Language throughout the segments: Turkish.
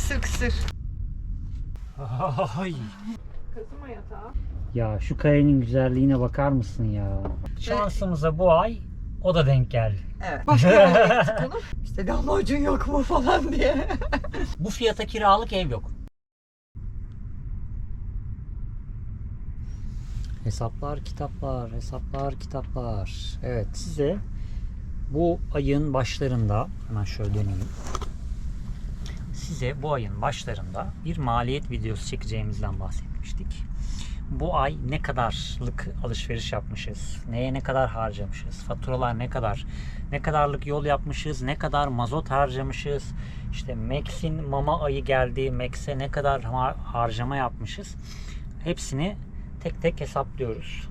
Kısır kısır. Ay. Kazıma yatağı. Ya şu kayanın güzelliğine bakar mısın ya? Şansımıza bu ay o da denk geldi. Evet. Başka yerlere gittik onu. İşte lahmacun yok mu falan diye. Bu fiyata kiralık ev yok. Hesaplar, kitaplar, hesaplar, kitaplar. Evet, size bu ayın başlarında, hemen şöyle dönelim. Size bu ayın başlarında bir maliyet videosu çekeceğimizden bahsetmiştik. Bu ay ne kadarlık alışveriş yapmışız, neye ne kadar harcamışız, faturalar ne kadarlık yol yapmışız, ne kadar mazot harcamışız, işte Max'in mama ayı geldi, Max'e ne kadar harcama yapmışız, hepsini tek tek hesaplıyoruz.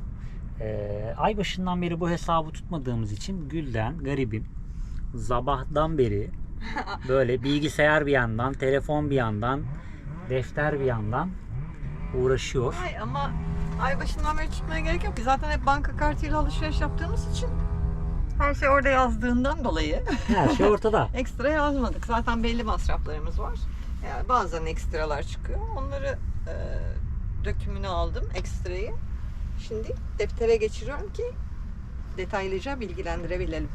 Ay başından beri bu hesabı tutmadığımız için Gülden garibim sabahtan beri böyle bilgisayar bir yandan, telefon bir yandan, defter bir yandan uğraşıyor. Ay ama ay başından beri tutmaya gerek yok. Biz zaten hep banka kartıyla alışveriş yaptığımız için her şey orada yazdığından dolayı Her şey ortada. ekstra yazmadık. Zaten belli masraflarımız var. Yani bazen ekstralar çıkıyor. Onları dökümünü aldım ekstrayı. Şimdi deftere geçiriyorum ki detaylıca bilgilendirebilelim.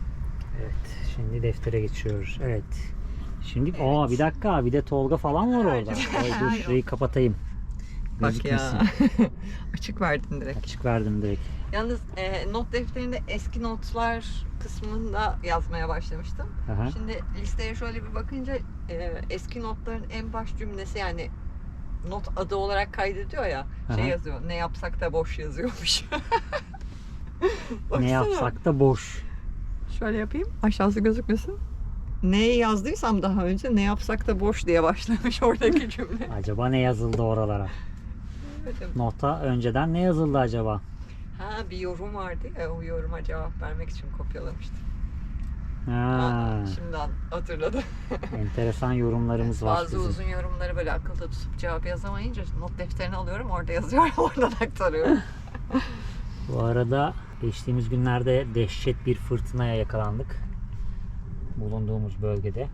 Evet, şimdi deftere geçiyoruz. Evet. Şimdi bir dakika, bir de Tolga falan var orada. Ay, dur şurayı kapatayım. Bak ya. Gözükmesin. Açık verdin direkt. Açık verdim direkt. Yalnız not defterinde eski notlar kısmında yazmaya başlamıştım. Aha. Şimdi listeye şöyle bir bakınca eski notların en baş cümlesi, yani not adı olarak kaydediyor ya, şey Aha. yazıyor, ne yapsak da boş yazıyormuş. Ne Baksana. yapsak da boş. Şöyle yapayım, aşağısı gözükmesin. Neyi yazdıysam daha önce, ne yapsak da boş diye başlamış oradaki cümle. Acaba ne yazıldı oralara? Nota önceden ne yazıldı acaba? Ha, bir yorum vardı ya, o yoruma cevap vermek için kopyalamıştım. Ha, Şimdi hatırladım. enteresan yorumlarımız var Bazı bizim. uzun yorumları böyle akılda tutup cevap yazamayınca not defterini alıyorum, orada yazıyorum, oradan aktarıyorum. Bu arada geçtiğimiz günlerde dehşet bir fırtınaya yakalandık. Bulunduğumuz bölgede.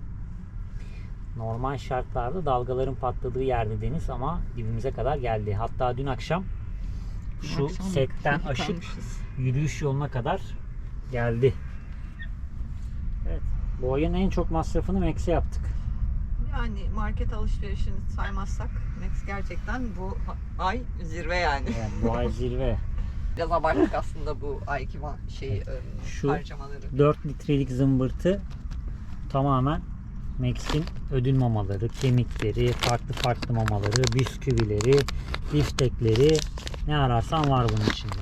Normal şartlarda dalgaların patladığı yerde deniz ama dibimize kadar geldi. Hatta dün akşam şu setten aşıp yürüyüş yoluna kadar geldi. Evet. Bu ayın en çok masrafını Max'e yaptık. Yani market alışverişini saymazsak Max gerçekten bu ay zirve yani. Yani bu ay zirve. Biraz abarttık aslında bu ayki Şu harcamaları. 4 litrelik zımbırtı tamamen Max'in ödül mamaları, kemikleri, farklı mamaları, bisküvileri, biftekleri, ne ararsan var bunun içinde.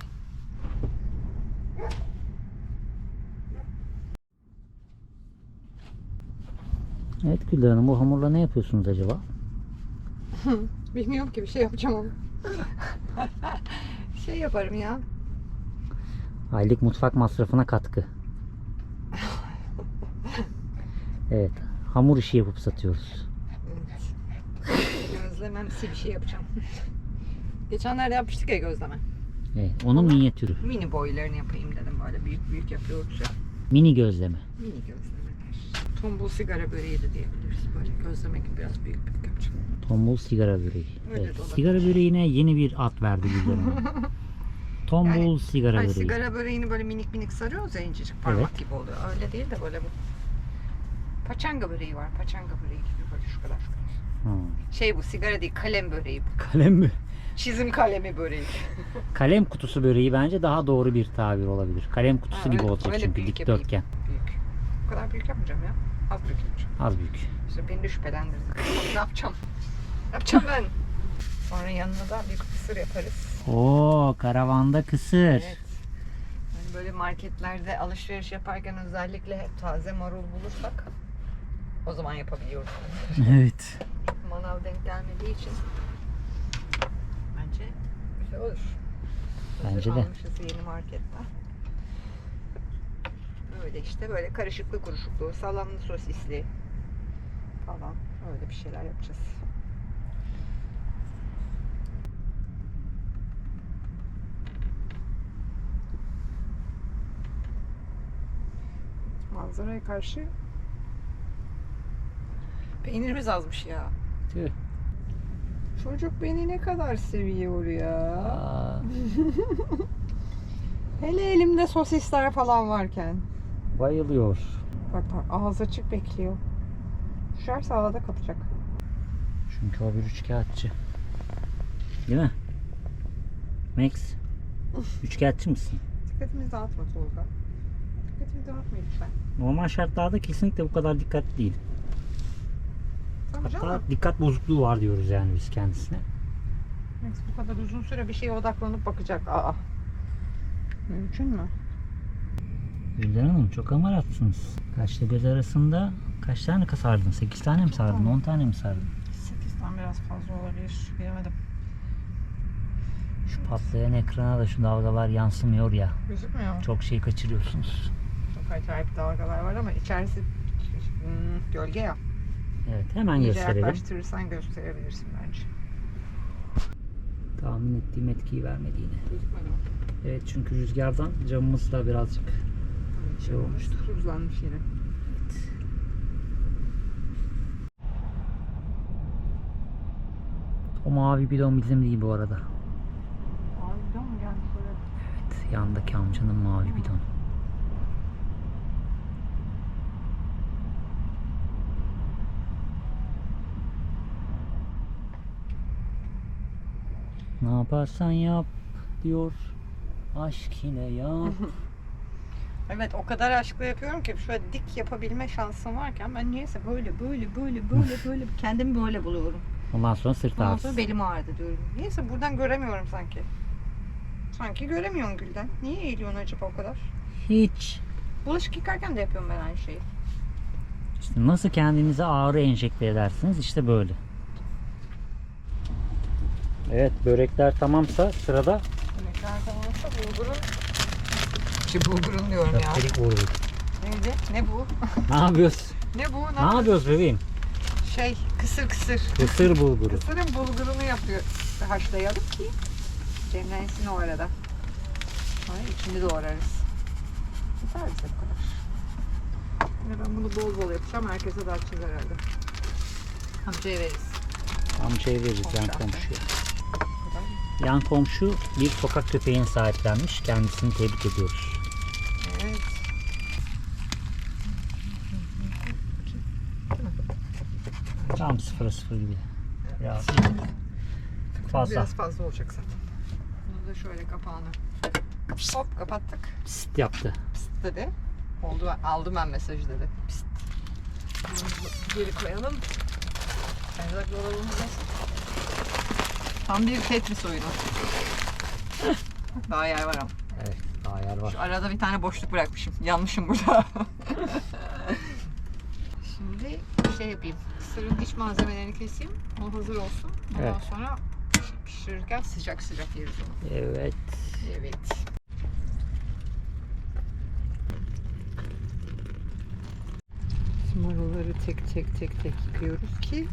Evet Gülden Hanım, bu hamurla ne yapıyorsunuz acaba? Bilmiyorum ki, bir şey yapacağım ama. Şey yaparım ya. Aylık mutfak masrafına katkı. Evet, hamur işi yapıp satıyoruz. Evet. Gözlememsi bir şey yapacağım. Geçenlerde yapmıştık ya gözleme. Evet, onun minyatürü. Mini boylarını yapayım dedim, böyle büyük yapıyoruz ya. Mini gözleme. Mini gözlemeler. Tombul sigara böreği de diyebiliriz. Böyle gözleme gibi biraz büyük yapacağım. Tombul sigara böreği. Öyle Evet, de olabilir. sigara böreğine yeni bir ad verdi Gülden Hanım. Tombul sigara Ay, böreği. sigara böreğini böyle minik sarıyoruz ya, incecik parmak Evet. gibi oluyor. Öyle değil de böyle bu. Paçanga böreği var. Paçanga böreği gibi böyle şu kadar. Şey, bu sigara değil, kalem böreği bu. Kalem mi? Çizim kalemi böreği. Kalem kutusu böreği bence daha doğru bir tabir olabilir. Kalem kutusu Ha, gibi öyle- olacak öyle çünkü büyük yapayım. dikdörtgen. Büyük. O kadar büyük yapmayacağım ya. Az büyük yapacağım. Az büyük. İşte beni de şüphelendirdin. Ne yapacağım? Ne yapacağım ben? Sonra yanına da bir kısır yaparız. Oo, karavanda kısır. Evet. Yani böyle marketlerde alışveriş yaparken özellikle hep taze marul bulursak o zaman yapabiliyoruz. Evet. Manav denk gelmediği için bence güzel olur. Bence de. Almışız yeni marketten. Öyle işte, böyle karışıklı kuruşuklu, salamlı sosisli falan, öyle bir şeyler yapacağız. Manzaraya karşı peynirimiz azmış ya. Tüh. Çocuk beni ne kadar seviyor ya. Aa, Hele elimde sosisler falan varken. bayılıyor. Bak ağız açık bekliyor. Düşerse havada kapacak. Çünkü o bir üçkağıtçı. Değil mi? Max. Üçkağıtçı mısın? Dikkatimizi dağıtma Tolga. Dikkatimizi dağıtma lütfen. Normal şartlarda kesinlikle bu kadar dikkatli değil. Tabii Hatta canım. dikkat bozukluğu var diyoruz yani biz kendisine. Max bu kadar uzun süre bir şeye odaklanıp bakacak. Aa. Mümkün mü? Gülden Hanım çok amaratsınız. Kaçta göz arasında kaç tane sardın? 8 tane mi sardın? 10 tane mi sardın? 8'den biraz fazla olabilir. Bilemedim. Şu patlayan ekrana da şu dalgalar yansımıyor ya. Gözükmüyor mu? Çok şey kaçırıyorsunuz. Çok acayip dalgalar var ama içerisi gölge ya. Evet, hemen İyice gösterelim. yaklaştırırsan gösterebilirsin bence. Tahmin ettiğim etkiyi vermedi yine. Gözükmedi mi? Evet, çünkü rüzgardan camımız da birazcık şey olmuştu. Tuzlanmış yine. O mavi bidon bizim değil bu arada. Abi bir daha mı geldi böyle? Evet, yandaki amcanın mavi bidonu. Ne yaparsan yap diyor. Aşk yine yap. Evet o kadar aşkla yapıyorum ki şöyle dik yapabilme şansım varken ben niyeyse böyle kendimi böyle buluyorum. Ondan sonra sırt Ondan ağrısı. sonra belim ağrıdı diyorum. Niyeyse buradan göremiyorum sanki. Sanki göremiyorsun Gülden. Niye eğiliyorsun acaba o kadar? Hiç. Bulaşık yıkarken de yapıyorum ben aynı şeyi. İşte nasıl kendinize ağrı enjekte edersiniz işte böyle. Evet, börekler tamamsa sırada Yemekler tamamsa bulgurun... bulgurun diyorum ya. köftelik vurdu. Neydi? Ne bu? Ne yapıyoruz? Ne bu? Ne yapıyoruz bebeğim? Şey kısır kısır. Kısır bulguru. Kısırın bulgurunu yapıyor. Haşlayalım ki demlensin o arada. Sonra içini doğrarız. Yeter bize bu kadar. Şimdi ben bunu bol bol yapacağım. Herkese dağıtacağız herhalde. Amcaya veririz. Amcaya veririz yan Komşu. komşuya. Bu kadar mı? Yan komşu bir sokak köpeğini sahiplenmiş. Kendisini tebrik ediyoruz. Evet. Tam 0-0 gibi. Biraz fazla. Biraz fazla olacak zaten. Bunu da şöyle kapağını hop kapattık. Pist yaptı. Pist dedi. Oldu, aldım ben mesajı dedi. Pist. Bunu geri koyalım. Erzak dolabımız nasıl? Tam bir Tetris oyunu. Daha yer var ama. Evet, daha yer var. Şu arada bir tane boşluk bırakmışım. Yanmışım burada. Şimdi şey yapayım. Sırın iç malzemelerini keseyim. O hazır olsun. Ondan Evet. sonra pişirirken sıcak sıcak yeriz onu. Evet. Evet. Marulları tek tek yıkıyoruz ki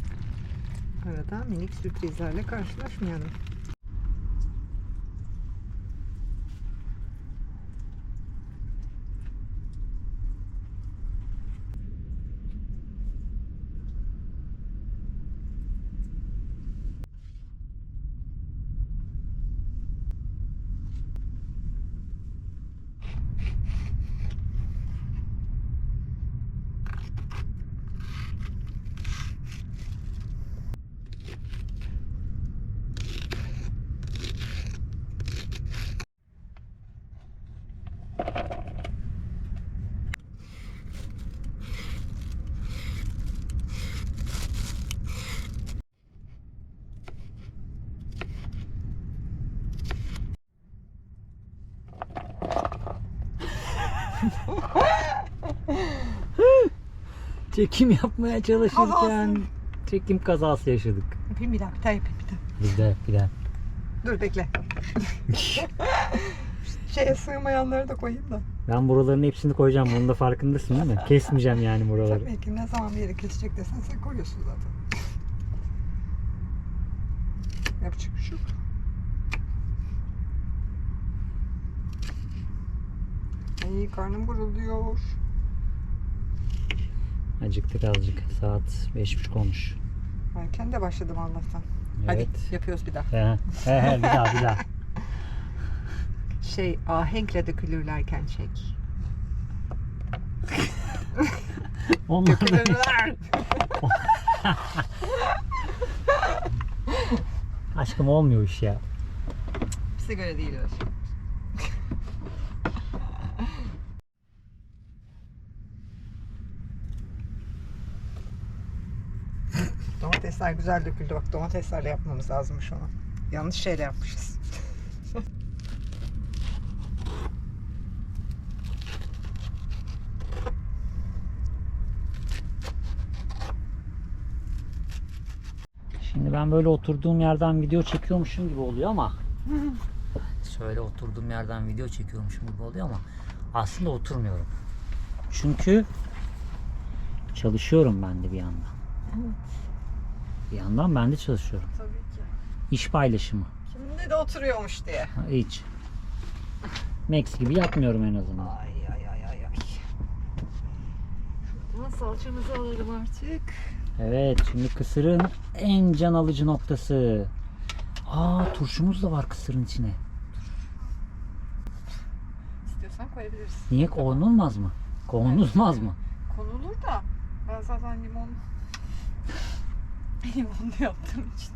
arada minik sürprizlerle karşılaşmayalım. Çekim yapmaya çalışırken Kazası. çekim kazası yaşadık. Yapayım bir daha yapayım bir daha. Bir de. Dur bekle. Şeye sığmayanları da koyayım da. Ben buraların hepsini koyacağım. Bunun da farkındasın değil mi? Kesmeyeceğim yani buraları. Tabii ki ne zaman bir yeri kesecek desen sen koyuyorsun zaten. Yapacak bir şey yok. Ay karnım Ben de başladım Allah'tan. Evet. Hadi yapıyoruz bir daha. Bir daha. Ahenkle dökülürlerken çek. Onlar da Dökülürler. aşkım olmuyor iş ya. Bize göre değil öyle şey. Domatesler güzel döküldü. Bak domateslerle yapmamız lazımmış onu. Yanlış şeyle yapmışız. Şimdi ben böyle oturduğum yerden video çekiyormuşum gibi oluyor ama şöyle oturduğum yerden video çekiyormuşum gibi oluyor ama aslında oturmuyorum. Çünkü çalışıyorum ben de bir yandan. Bir yandan ben de çalışıyorum. Tabii ki. İş paylaşımı. Kiminde de oturuyormuş diye. Hiç. Max gibi yapmıyorum en azından. Ay. Şuradan salçamızı alalım artık. Evet, şimdi kısırın en can alıcı noktası. Turşumuz da var kısırın içine. İstiyorsan koyabiliriz. Niye konulmaz mı? Konulmaz mı? Konulur da ben zaten limonlu yaptığım için.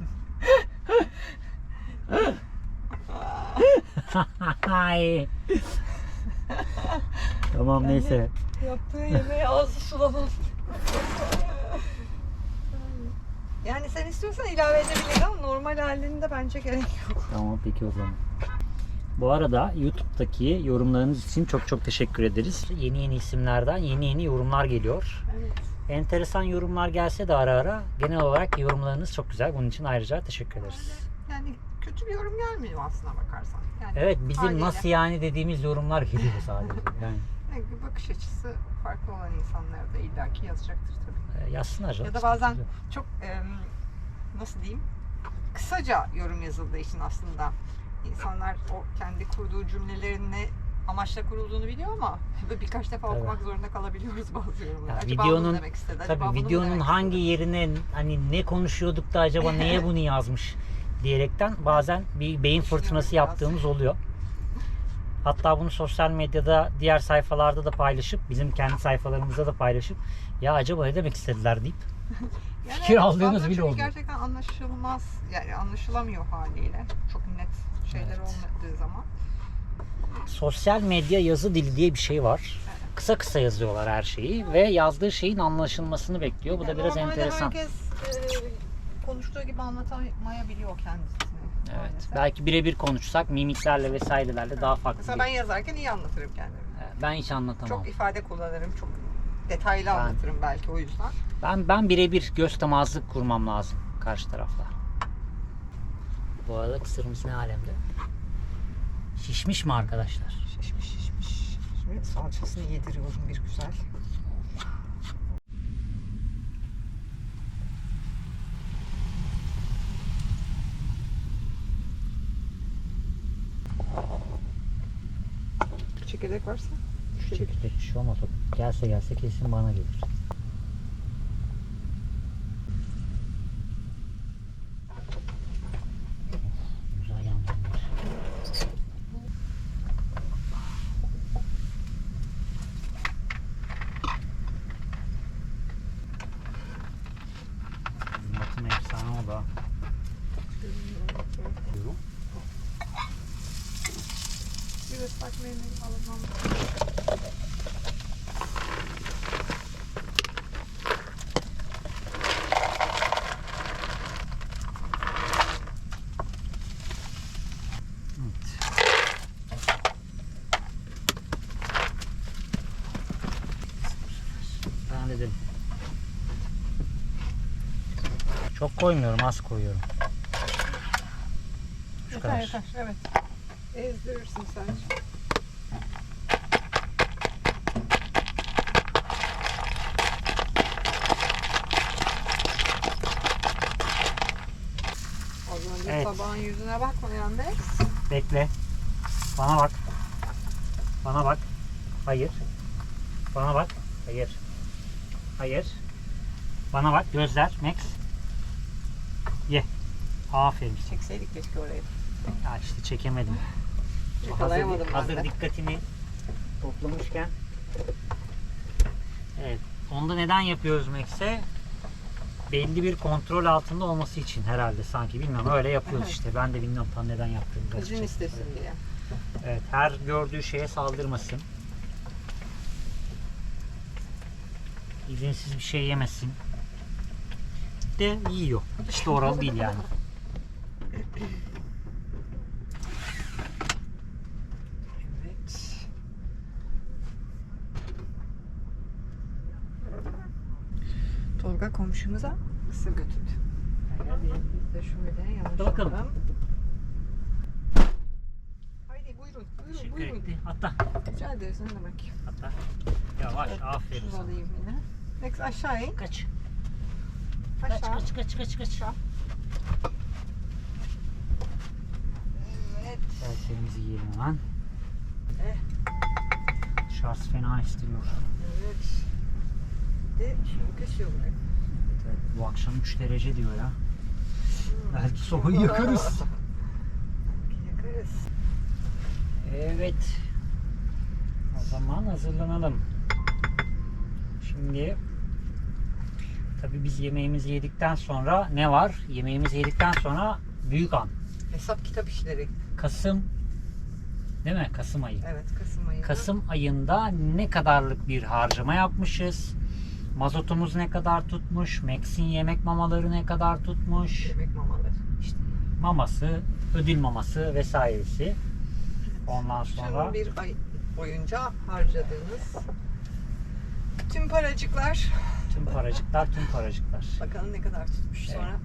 Ay. Tamam neyse. Yaptığı yemeğe ağzı sulanan. Yani sen istiyorsan ilave edebiliriz ama normal halinde bence gerek yok. Tamam peki o zaman. Bu arada YouTube'daki yorumlarınız için çok teşekkür ederiz. Yeni isimlerden yeni yorumlar geliyor. Evet. Enteresan yorumlar gelse de ara genel olarak yorumlarınız çok güzel. Bunun için ayrıca teşekkür ederiz. Yani kötü bir yorum gelmiyor aslına bakarsan. Yani Evet, bizim haliyle. nasıl yani dediğimiz yorumlar geliyor sadece. Yani Yani bakış açısı farklı olan insanlar da illaki yazacaktır tabii. yazsınlar canım. Ya da bazen çok nasıl diyeyim, kısaca yorum yazıldığı için aslında insanlar o kendi kurduğu cümlelerin ne amaçla kurulduğunu biliyor ama birkaç defa Evet. okumak zorunda kalabiliyoruz bazı yorumları. Ya Acaba bunu videonun demek istedi, tabii acaba bunu mu videonun demek hangi istedi? yerine hani ne konuşuyorduk da acaba neye bunu yazmış diyerekten bazen bir beyin fırtınası Düşünüyoruz yaptığımız oluyor. Hatta bunu sosyal medyada diğer sayfalarda da paylaşıp bizim kendi sayfalarımızda da paylaşıp ya acaba ne demek istediler deyip Yani fikir evet, aldığımız bazen bile çünkü oldu. gerçekten anlaşılmaz, yani anlaşılamıyor haliyle. Çok net şeyler Evet. olmadığı zaman. Sosyal medya yazı dili diye bir şey var. Kısa yazıyorlar her şeyi ve yazdığı şeyin anlaşılmasını bekliyor. Bu da Yani biraz normalde enteresan. herkes konuştuğu gibi anlatamayabiliyor kendisini. Evet. maalesef. Belki birebir konuşsak mimiklerle vesairelerle daha farklı. Mesela ben yazarken iyi anlatırım kendimi. Ben hiç anlatamam. Çok ifade kullanırım, çok detaylı anlatırım belki o yüzden. Ben birebir göz teması kurmam lazım karşı tarafla. Bu arada kısırımız ne alemde? Şişmiş mi arkadaşlar? Şişmiş. Şimdi salçasını yediriyorum bir güzel. Çekirdek varsa. Çekirdek bir şey olmaz. Gelse kesin bana gelir. Güzel yandı. Matım efsane oldu ha. Diyorum. Bir ıslak mendil almam. Ben dedim. Çok koymuyorum, az koyuyorum. Şu kadar. Yeter, evet. Ezdirirsin sadece. O zaman bir Evet. tabağın yüzüne bakmayan Max. Bekle. Bana bak. Bana bak. Hayır. Bana bak. Hayır. Hayır. Bana bak. Gözler. Max. Aferin. Çekseydik keşke orayı. Ya işte çekemedim. Yakalayamadım ben Hazır de. dikkatimi toplamışken. Evet. Onda neden yapıyoruz Max'e? Belli bir kontrol altında olması için herhalde sanki. Bilmiyorum, öyle yapıyoruz işte. Ben de bilmiyorum tam neden yaptığımızı. İzin açıkçası. istesin diye. Evet, her gördüğü şeye saldırmasın. İzinsiz bir şey yemesin. De yiyor. İşte oralı değil yani. Evet. Tolga komşumuza kısır götürdü. Biz de şöyle yanaşalım. Hadi bakalım. Haydi buyurun. Buyurun Teşekkür buyurun. etti. Hatta. Rica ederiz ne demek. Hatta. Yavaş, aferin Şunu sana. alayım yine. Next aşağı in. Kaç. Aşağı. Kaç. Evet. Tertemiz yiyelim hemen. Eh. Şarj fena istiyor. Evet. De şimdi kışıyor bugün. Evet, bu akşam 3 derece diyor ya. Belki sobayı yakarız. Belki yakarız. Evet. O zaman hazırlanalım. Şimdi tabii biz yemeğimizi yedikten sonra ne var? Yemeğimizi yedikten sonra büyük an. Hesap kitap işleri. Kasım, değil mi? Kasım ayı. Evet, Kasım ayında. Kasım ayında ne kadarlık bir harcama yapmışız? Mazotumuz ne kadar tutmuş? Max'in yemek mamaları ne kadar tutmuş? Yemek mamaları. İşte maması, ödül maması vesairesi. Ondan sonra Tüm bir ay boyunca harcadığınız tüm paracıklar. tüm paracıklar. Bakalım ne kadar tutmuş Evet. sonra.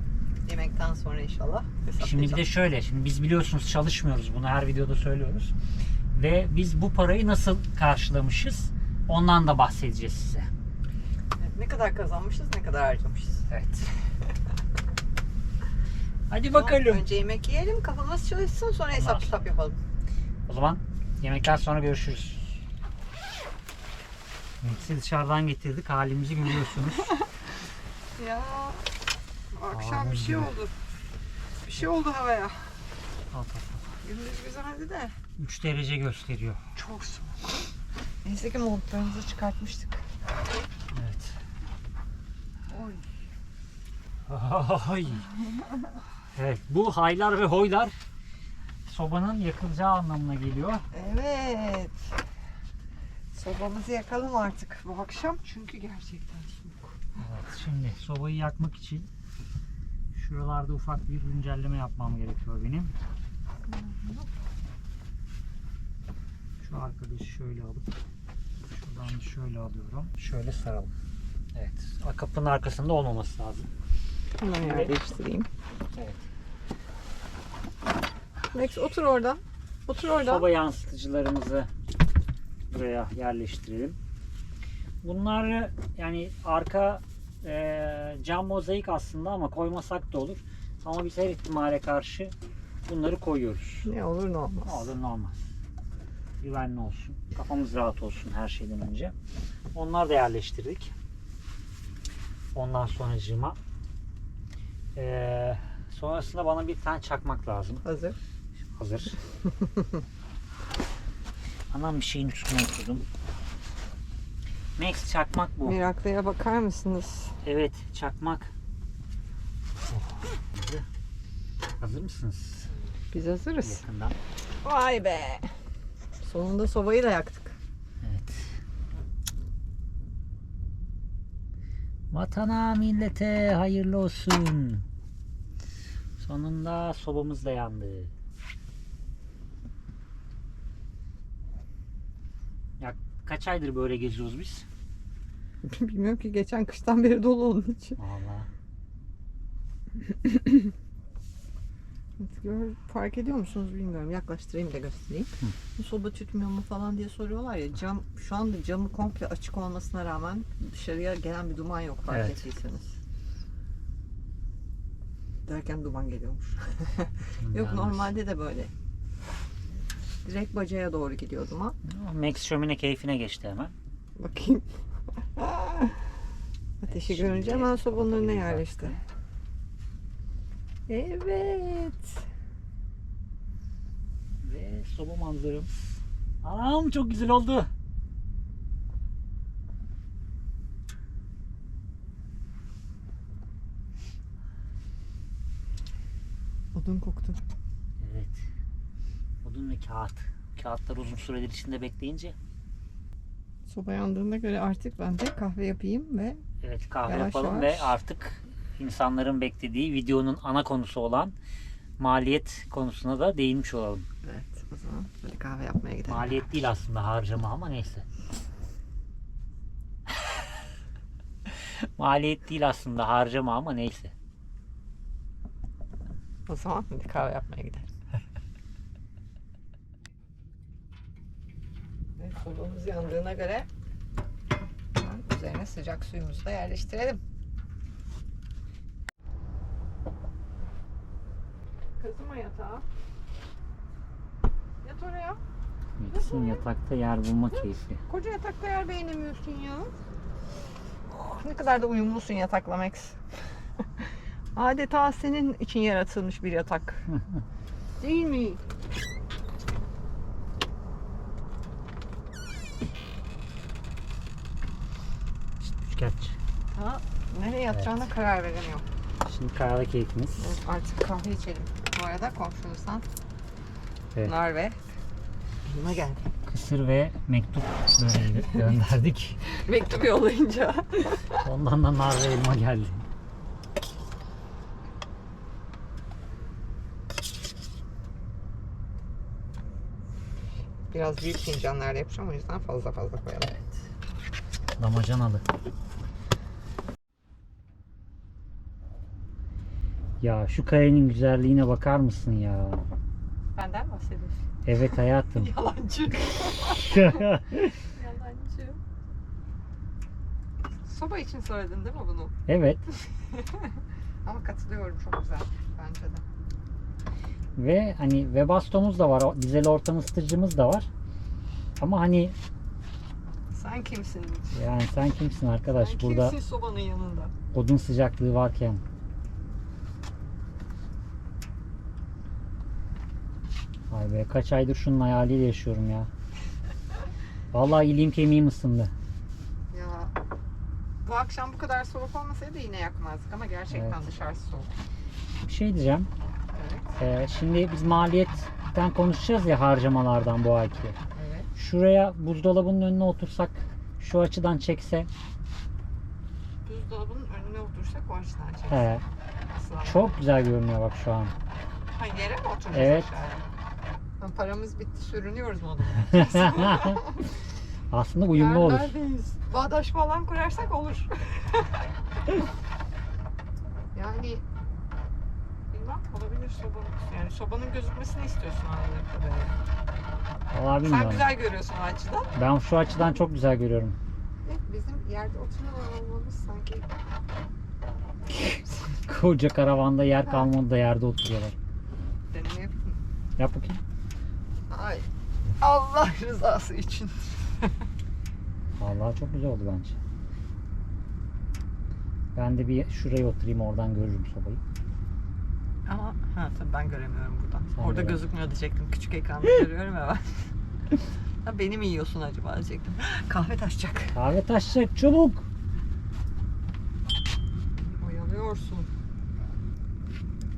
Yemekten sonra inşallah. Şimdi bir de şöyle, şimdi biz biliyorsunuz çalışmıyoruz, bunu her videoda söylüyoruz. Ve biz bu parayı nasıl karşılamışız? Ondan da bahsedeceğiz size. Evet, ne kadar kazanmışız, ne kadar harcamışız. Evet. Hadi Tamam, bakalım. önce yemek yiyelim, kafamız çalışsın, sonra hesap Ondan kitap yapalım. O zaman yemekten sonra görüşürüz. Mix'i dışarıdan getirdik, halimizi görüyorsunuz. Ya akşam Aa, bir şey güzel. oldu. Bir şey oldu havaya. Al, al, al. Gündüz güzeldi de 3 derece gösteriyor. çok soğuk. Neyse ki montlarımızı çıkartmıştık. Evet. Oy. Ay. Evet, bu haylar ve hoylar sobanın yakılacağı anlamına geliyor. Evet. Sobamızı yakalım artık bu akşam çünkü gerçekten soğuk. Evet, şimdi sobayı yakmak için şuralarda ufak bir güncelleme yapmam gerekiyor benim. Şu arkadaşı şöyle alıp şuradan şöyle alıyorum. Şöyle saralım. Evet, kapının arkasında olmaması lazım. Hemen yerleştireyim. Evet. Max otur orada. Otur orada. Soba yansıtıcılarımızı buraya yerleştirelim. Bunları yani arka cam mozaik aslında ama koymasak da olur. Ama biz her ihtimale karşı bunları koyuyoruz. Ne olur ne olmaz. Ne olur ne olmaz. Güvenli olsun. Kafamız rahat olsun her şeyden önce. Onları da yerleştirdik. Ondan sonracığıma sonrasında bana bir tane çakmak lazım. Hazır. Hazır. Anam bir şeyin üstüne oturdum. Max çakmak bu. Meraklıya bakar mısınız? Evet çakmak. Oh. Hazır mısınız? Biz hazırız. Yakından. Vay be. Sonunda sobayı da yaktık. Evet. Vatana millete hayırlı olsun. Sonunda sobamız da yandı. Ya kaç aydır böyle geziyoruz biz? Bilmiyorum ki geçen kıştan beri dolu onun için. Vallahi. Fark ediyor musunuz bilmiyorum. Yaklaştırayım da göstereyim. Bu soba tütmüyor mu falan diye soruyorlar ya. Cam şu anda camı komple açık olmasına rağmen dışarıya gelen bir duman yok fark Evet. ettiyseniz. Derken duman geliyormuş. Yok Yalnız. normalde de böyle. Direkt bacaya doğru gidiyor duman. Max şömine keyfine geçti hemen. Bakayım. Ateşi Şimdi görünce hemen sobanın önüne kapatabiliriz yerleşti. artık. Evet. Ve soba manzaramız. Anam çok güzel oldu. Odun koktu. Evet. Odun ve kağıt. Kağıtlar uzun süredir içinde bekleyince. Soba yandığına göre artık ben de kahve yapayım ve Evet, kahve Yavaş yapalım yavaş. ve artık insanların beklediği videonun ana konusu olan maliyet konusuna da değinmiş olalım. evet, o zaman hadi kahve yapmaya gidelim. Maliyet değil aslında, harcama, ama neyse. Maliyet değil aslında, harcama, ama neyse. O zaman hadi kahve yapmaya gidelim. Evet, sobamız yandığına göre üzerine sıcak suyumuzu da yerleştirelim. Kızım o yatağa. Yat oraya. Melis'in yatakta yer bulma keyfi. Koca yatakta yer beğenemiyorsun ya. Ne kadar da uyumlusun yatakla Max. Adeta senin için yaratılmış bir yatak. Değil mi? Üçkağıtçı. Ha, nereye yatacağına karar veremiyorum. Şimdi kahve keyfimiz. Evet, artık kahve içelim. Bu arada komşumuzdan Evet. nar ve elma geldi. Kısır ve mektup böreği gönderdik. Mektup yollayınca. Ondan da nar ve elma geldi. Biraz büyük fincanlarda yapacağım, o yüzden fazla fazla koyalım. Damacanalı. Ya şu karenin güzelliğine bakar mısın ya? Benden bahsediyorsun. Evet hayatım. Yalancı. Yalancı. Soba için söyledin değil mi bunu? Evet. Ama katılıyorum, çok güzel bence de. Ve hani Webasto'muz da var. Dizel ortam ısıtıcımız da var. Ama hani Sen kimsin? yani sen kimsin arkadaş Sen burada kimsin sobanın yanında? odun sıcaklığı varken? Ay be, kaç aydır şunun hayaliyle yaşıyorum ya. Vallahi iliğim kemiğim ısındı. Ya bu akşam bu kadar soğuk olmasaydı yine yakmazdık ama gerçekten Evet. dışarısı soğuk. Bir şey diyeceğim. Evet. Şimdi biz maliyetten konuşacağız ya, harcamalardan bu ayki. Evet. Şuraya buzdolabının önüne otursak, şu açıdan çekse. Buzdolabının önüne otursak o açıdan çeksin. He, Nasıl? çok güzel görünüyor bak şu an. Ha, yere mi oturacağız Evet. aşağıya? Ha, paramız bitti, sürünüyoruz mu odada? Aslında uyumlu olur. Neredeyiz? Bağdaş falan kurarsak olur. Yani bilmem, olabilir sobanın. Yani sobanın gözükmesini istiyorsun anladığım kadarıyla. Vallahi Sen bilmiyorum. güzel görüyorsun o açıdan. Ben şu açıdan çok güzel görüyorum. Evet, bizim yerde oturuyor olmamız sanki Koca karavanda yer kalmadı da yerde oturuyorlar. deneme yapayım. Yap bakayım. Ay, Allah rızası için. Vallahi çok güzel oldu bence. Ben de bir şuraya oturayım, oradan görürüm sobayı. Ama ha, tabii ben göremiyorum buradan. Sen Orada göremem. gözükmüyor diyecektim. Küçük ekranda görüyorum hemen. Ha, beni mi yiyorsun acaba diyecektim. Kahve taşacak. Kahve taşacak, çabuk. Oyalıyorsun.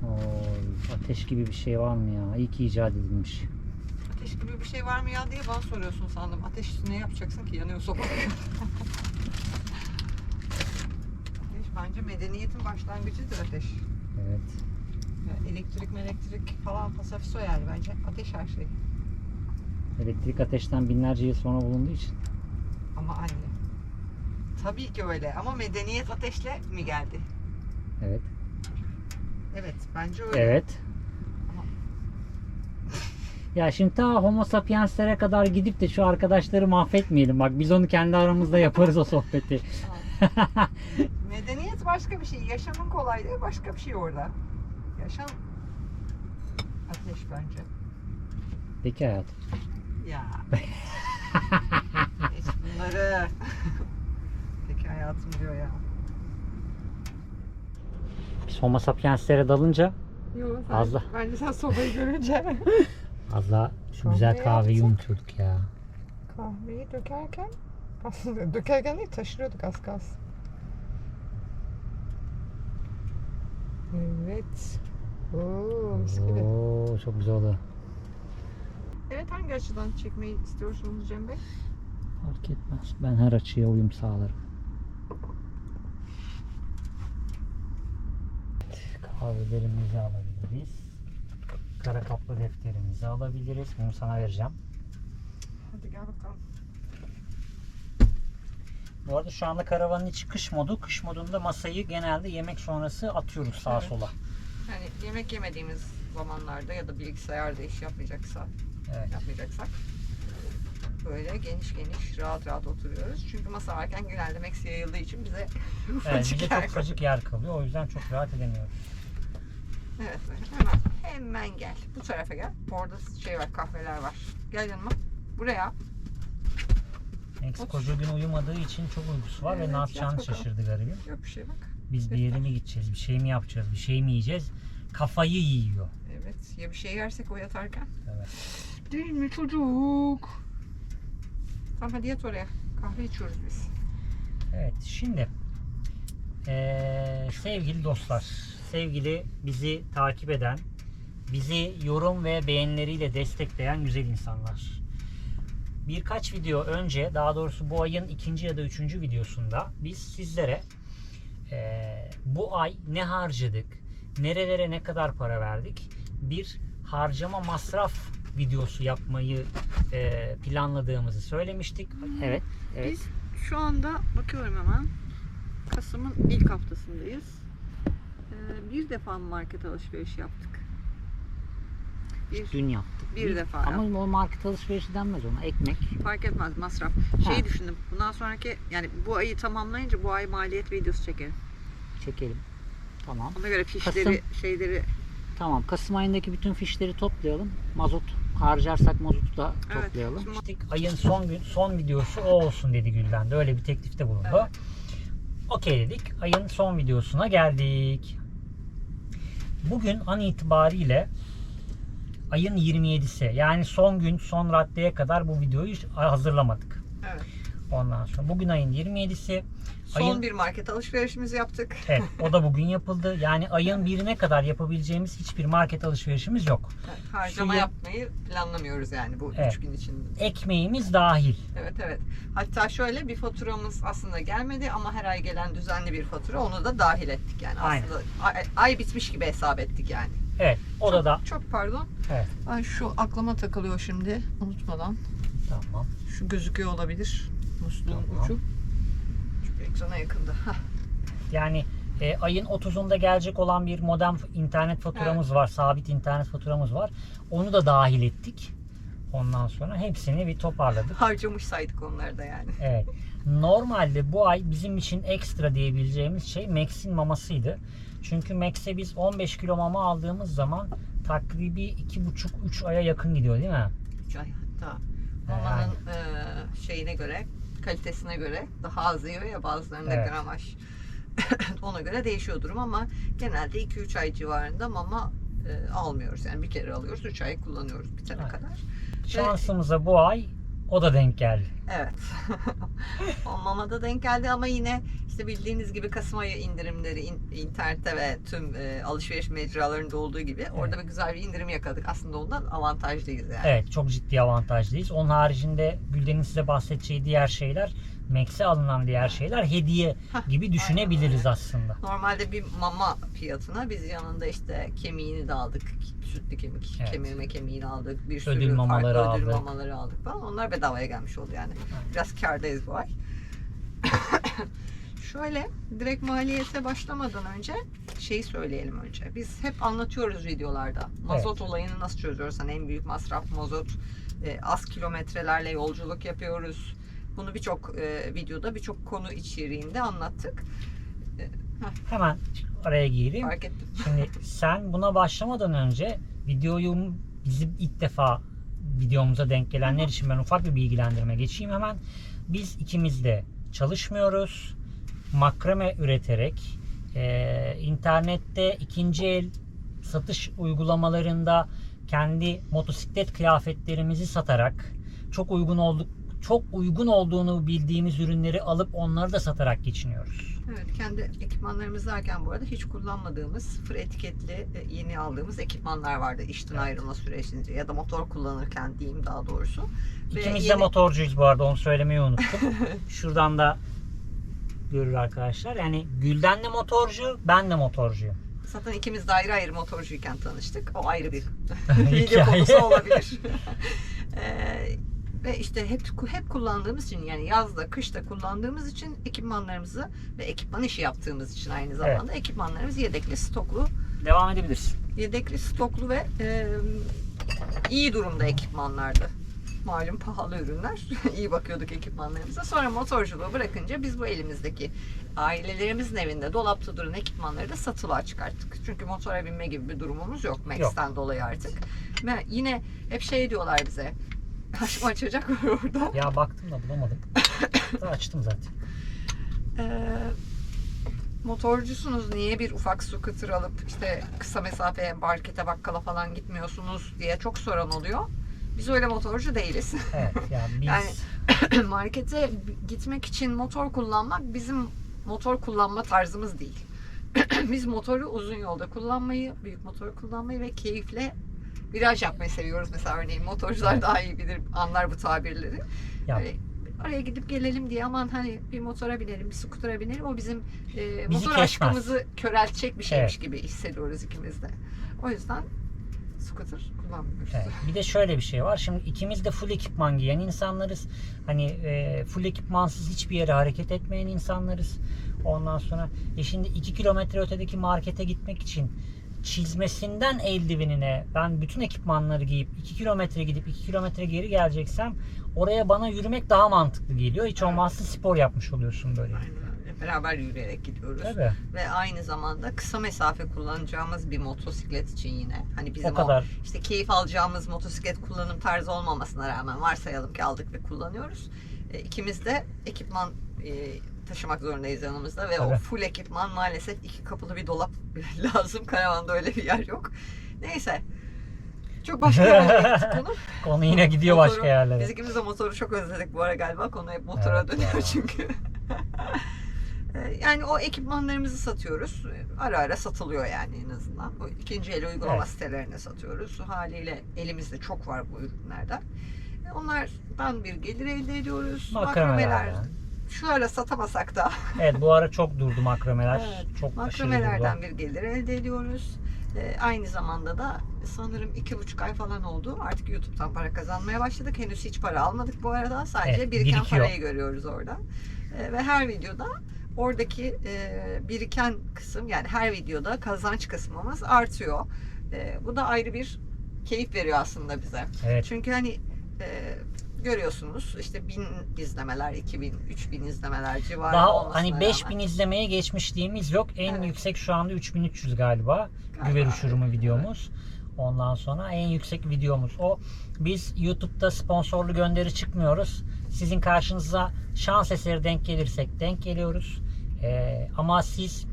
Oy, ateş gibi bir şey var mı ya? İyi ki icat edilmiş. Ateş gibi bir şey var mı ya diye bana soruyorsun sandım. Ateş ne yapacaksın ki? Yanıyor soba. Ateş bence medeniyetin başlangıcıdır ateş. Evet. Ya elektrik falan pasafiso yani, bence ateş her şey. Elektrik ateşten binlerce yıl sonra bulunduğu için. Ama anne. Tabii ki öyle ama medeniyet ateşle mi geldi? Evet. Evet, bence öyle. Evet. Ama Ya şimdi ta Homo sapienslere kadar gidip de şu arkadaşları mahvetmeyelim. Bak biz onu kendi aramızda yaparız o sohbeti. medeniyet başka bir şey. Yaşamın kolaylığı başka bir şey orada. Yaşam ateş bence. Peki hayatım. Ya. Hiç bunları. Peki hayatım diyor ya. Biz Homo sapienslere dalınca Yok, Fazla. Bence sen sobayı görünce. Azla şu Kahve güzel kahveyi yaptık. unutuyorduk ya. Kahveyi dökerken aslında dökerken değil, taşırıyorduk az kalsın. Evet. Oo, mis gibi. Oo, çok güzel oldu. Evet, hangi açıdan çekmeyi istiyorsunuz Cem Bey? Fark etmez. Ben her açıya uyum sağlarım. Kahvelerimizi alabiliriz. Kara kaplı defterimizi alabiliriz. Bunu sana vereceğim. Hadi gel bakalım. Bu arada şu anda karavanın içi kış modu. Kış modunda masayı genelde yemek sonrası atıyoruz sağa Evet. sola. Yani yemek yemediğimiz zamanlarda ya da bilgisayarda iş yapmayacaksak böyle geniş geniş rahat rahat oturuyoruz. Çünkü masa varken genelde Max yayıldığı için bize Evet, ufacık bize yer çok ufacık yer kalıyor. O yüzden çok rahat edemiyoruz. Evet, hemen gel. Bu tarafa gel. Orada şey var, kahveler var. Gel yanıma. Buraya. Max koca gün uyumadığı için çok uykusu var ve Evet, ne yat yapacağını bakalım. şaşırdı garibim. Yok bir şey bak. Biz bir yere mi gideceğiz, bir şey mi yapacağız, bir şey mi yiyeceğiz? Kafayı yiyor. Evet. Ya bir şey yersek o yatarken. Evet. Değil mi çocuk? Tamam, hadi yat oraya. Kahve içiyoruz biz. Evet, şimdi sevgili dostlar, sevgili bizi takip eden, bizi yorum ve beğenileriyle destekleyen güzel insanlar. Birkaç video önce, daha doğrusu bu ayın 2. ya da 3. videosunda biz sizlere bu ay ne harcadık, nerelere ne kadar para verdik, bir harcama masraf videosu yapmayı planladığımızı söylemiştik. Evet. Biz şu anda bakıyorum hemen. Kasım'ın ilk haftasındayız. Bir defa market alışveriş yaptık. Dün yaptık. Bir defa Ama o market alışverişi denmez ona. Ekmek. Fark etmez, masraf. Şeyi düşündüm. Bundan sonraki, yani bu ayı tamamlayınca bu ay maliyet videosu çekelim. Çekelim. Tamam. Ona göre fişleri, şeyleri. Tamam. Kasım ayındaki bütün fişleri toplayalım. Mazot harcarsak mazotu da Evet, toplayalım. şimdi- Ayın son videosu o olsun dedi Gülden de. Öyle bir teklifte bulundu. Evet. Okey dedik. Ayın son videosuna geldik. Bugün an itibariyle ayın 27'si, yani son gün, son raddeye kadar bu videoyu hazırlamadık. Evet. Ondan sonra bugün ayın 27'si. Son bir market alışverişimizi yaptık. Evet, o da bugün yapıldı. Yani ayın 1'ine kadar yapabileceğimiz hiçbir market alışverişimiz yok. Evet, harcama Suyu- yapmayı planlamıyoruz yani bu Evet. 3 gün içinde. Ekmeğimiz dahil. Evet. Hatta şöyle bir faturamız aslında gelmedi ama her ay gelen düzenli bir fatura, onu da dahil ettik yani. Aynen. Aslında ay bitmiş gibi hesap ettik yani. Evet, o da Çok pardon. evet. Ay, şu aklıma takılıyor şimdi unutmadan. Tamam. Şu gözüküyor olabilir. Musluğun Tamam. ucu. Çünkü ekrana yakında. Hah. Yani ayın 30'unda gelecek olan bir modem internet faturamız var. Sabit internet faturamız var. Onu da dahil ettik. Ondan sonra hepsini bir toparladık. Harcamış saydık onları da yani. Evet. Normalde bu ay bizim için ekstra diyebileceğimiz şey Max'in mamasıydı. Çünkü Max'e biz 15 kilo mama aldığımız zaman takribi 2,5-3 aya yakın gidiyor değil mi? 3 ay hatta. Mamanın şeyine göre, kalitesine göre daha az yiyor ya, bazılarında Evet. gramaj. Ona göre değişiyor durum ama genelde 2-3 ay civarında mama almıyoruz. Yani bir kere alıyoruz, 3 ay kullanıyoruz bitene Evet. kadar. Şansımıza bu ay o da denk geldi. Evet. O mamada denk geldi ama yine işte bildiğiniz gibi Kasım ayı indirimleri internette ve tüm alışveriş mecralarında olduğu gibi orada bir güzel bir indirim yakaladık. Aslında ondan avantajlıyız yani. Evet, çok ciddi avantajlıyız. Onun haricinde Gülden'in size bahsedeceği diğer şeyler, Max'e alınan diğer şeyler hediye gibi düşünebiliriz aslında. Normalde bir mama fiyatına biz yanında işte kemiğini de aldık. Sütlü kemik, Evet. kemirme kemiğini aldık. Bir Ödül sürü mamaları farklı ödül aldık. mamaları aldık falan. Onlar bedavaya gelmiş oldu yani. Biraz kârdayız bu ay. Şöyle direkt maliyete başlamadan önce şeyi söyleyelim önce. Biz hep anlatıyoruz videolarda. Mazot olayını nasıl çözüyoruz? Hani en büyük masraf mazot. Az kilometrelerle yolculuk yapıyoruz. Bunu birçok videoda, birçok konu içeriğinde anlattık. Hemen araya gireyim. Fark ettim. Şimdi sen buna başlamadan önce videoyu bizim ilk defa videomuza denk gelenler için ben ufak bir bilgilendirme geçeyim hemen. Biz ikimiz de çalışmıyoruz. Makrame üreterek internette ikinci el satış uygulamalarında kendi motosiklet kıyafetlerimizi satarak çok uygun olduğunu bildiğimiz ürünleri alıp onları da satarak geçiniyoruz. Evet, kendi ekipmanlarımız derken bu arada hiç kullanmadığımız, sıfır etiketli, yeni aldığımız ekipmanlar vardı işten ayrılma sürecince ya da motor kullanırken diyeyim daha doğrusu. İkimiz de motorcuyuz bu arada, onu söylemeyi unuttum. Şuradan da görür arkadaşlar. Yani Gülden de motorcu, ben de motorcuyum. Zaten ikimiz de ayrı ayrı motorcuyken tanıştık. O ayrı bir video konusu olabilir. Ve işte hep kullandığımız için, yani yazda, kışta kullandığımız için ekipmanlarımızı ve ekipman işi yaptığımız için aynı zamanda ekipmanlarımız yedekli, stoklu. Devam edebilirsin. Yedekli, stoklu ve iyi durumda ekipmanlardı. Malum pahalı ürünler. İyi bakıyorduk ekipmanlarımıza. Sonra motorculuğu bırakınca biz bu elimizdeki ailelerimizin evinde dolapta duran ekipmanları da satılığa çıkarttık. Çünkü motora binme gibi bir durumumuz yok Max'ten dolayı artık. Ve yine hep şey diyorlar bize. Açacak var orada. Ya baktım da bulamadım. Da açtım zaten. Motorcusunuz, niye bir ufak scooter alıp işte kısa mesafeye markete, bakkala falan gitmiyorsunuz diye çok soran oluyor. Biz öyle motorcu değiliz. Evet, yani biz... Yani markete gitmek için motor kullanmak bizim motor kullanma tarzımız değil. Biz motoru uzun yolda kullanmayı, büyük motor kullanmayı ve keyifle viraj yapmayı seviyoruz. Mesela örneğin motorcular daha iyi bilir, anlar bu tabirleri. Yani oraya gidip gelelim diye aman hani bir motora binelim, bir skutura binelim, o bizim motor aşkımızı köreltecek bir şeymiş gibi hissediyoruz ikimiz de. O yüzden skuter kullanmıyoruz. Evet. Bir de şöyle bir şey var. Şimdi ikimiz de full ekipman giyen insanlarız. Hani full ekipmansız hiçbir yere hareket etmeyen insanlarız. Ondan sonra şimdi 2 kilometre ötedeki markete gitmek için çizmesinden eldivenine ben bütün ekipmanları giyip 2 kilometre gidip 2 kilometre geri geleceksem oraya bana yürümek daha mantıklı geliyor. Hiç olmazsa spor yapmış oluyorsun böyle. Aynen öyle. Beraber yürüyerek gidiyoruz. Tabii. Ve aynı zamanda kısa mesafe kullanacağımız bir motosiklet için yine hani bizim o kadar. işte keyif alacağımız motosiklet kullanım tarzı olmamasına rağmen varsayalım ki aldık ve kullanıyoruz. İkimiz de ekipman taşımak zorundayız yanımızda ve Tabii. o full ekipman maalesef 2 kapılı bir dolap lazım. Karavanda öyle bir yer yok. Neyse. Çok başka yerlere gittik konu. Konu yine gidiyor Motoru, başka yerlere. Biz ikimiz de motoru çok özledik bu ara galiba. Konu hep motora dönüyor çünkü. Yani o ekipmanlarımızı satıyoruz. Ara ara satılıyor yani en azından. O ikinci el uygulama sitelerine satıyoruz. Haliyle elimizde çok var bu ürünlerden. Onlardan bir gelir elde ediyoruz. Makromeler. Şu ara satamasak da. Evet, bu ara çok durdu makromeler. Evet, çok makromelerden bir gelir elde ediyoruz. Aynı zamanda da sanırım 2,5 ay falan oldu. Artık YouTube'dan para kazanmaya başladık. Henüz hiç para almadık bu arada. Sadece biriken parayı görüyoruz orada. Ve her videoda oradaki biriken kısım, yani her videoda kazanç kısmımız artıyor. Bu da ayrı bir keyif veriyor aslında bize. Evet. Çünkü hani görüyorsunuz işte 1000 izlemeler, 2000, 3000 izlemeler civarında daha olmasına hani 5000 izlemeye geçmişliğimiz yok. En yüksek şu anda 3300 galiba. Güver uçurumu videomuz. Ondan sonra en yüksek videomuz o. Biz YouTube'da sponsorlu gönderi çıkmıyoruz. Sizin karşınıza şans eseri denk gelirsek denk geliyoruz. Ama siz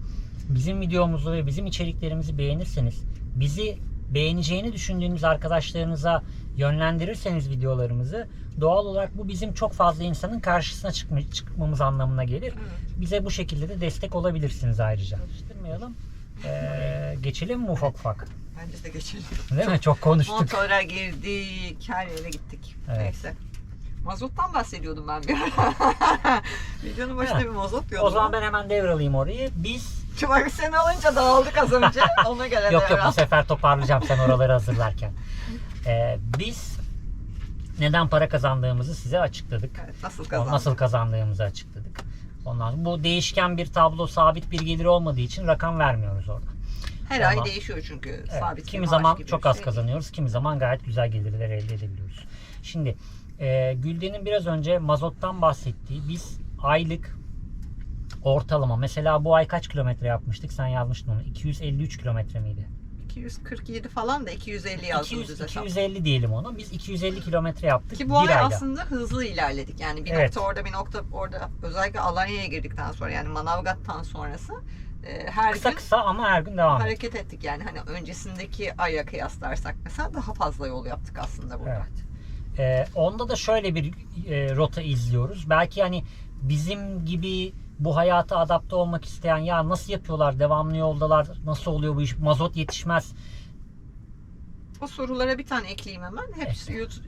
bizim videomuzu ve bizim içeriklerimizi beğenirseniz, bizi beğeneceğini düşündüğünüz arkadaşlarınıza yönlendirirseniz videolarımızı, doğal olarak bu bizim çok fazla insanın karşısına çıkmamız anlamına gelir. Evet. Bize bu şekilde de destek olabilirsiniz ayrıca. Karıştırmayalım. Geçelim mi ufak ufak? Bence de geçelim. Değil mi? Çok konuştuk. Motora girdik, her yere gittik. Evet. Neyse. Mazottan bahsediyordum ben bir ara. Videonun başında bir mazot diyordum. O zaman ben hemen devralayım orayı. Biz Bak sen alınca dağıldık az önce. Ona göre yok bu sefer toparlayacağım sen oraları hazırlarken. Biz neden para kazandığımızı size açıkladık. Evet, nasıl kazandığımızı açıkladık. Ondan sonra bu değişken bir tablo, sabit bir gelir olmadığı için rakam vermiyoruz orada. Her ay değişiyor çünkü. Sabit kimi zaman çok az kazanıyoruz, kimi zaman gayet güzel gelirler elde edebiliyoruz. Şimdi Gülden'in biraz önce mazottan bahsettiği, biz aylık ortalama, mesela bu ay kaç kilometre yapmıştık? Sen yazmıştın onu. 253 kilometre miydi? 247 falan da 250 yazdım. 250 diyelim onu. Biz 250 kilometre yaptık. Ki bu ay aslında hızlı ilerledik. Yani bir nokta orada, bir nokta orada. Özellikle Alanya'ya girdikten sonra, yani Manavgat'tan sonrası her Kısa gün kısa ama her gün devam ediyor. hareket ettik. Yani hani öncesindeki aya kıyaslarsak mesela daha fazla yol yaptık aslında burada. Evet. Onda da şöyle bir rota izliyoruz. Belki hani bizim gibi bu hayata adapte olmak isteyen, ya nasıl yapıyorlar, devamlı yoldalar, nasıl oluyor bu iş, mazot yetişmez. O sorulara bir tane ekleyeyim hemen. Hepsi YouTube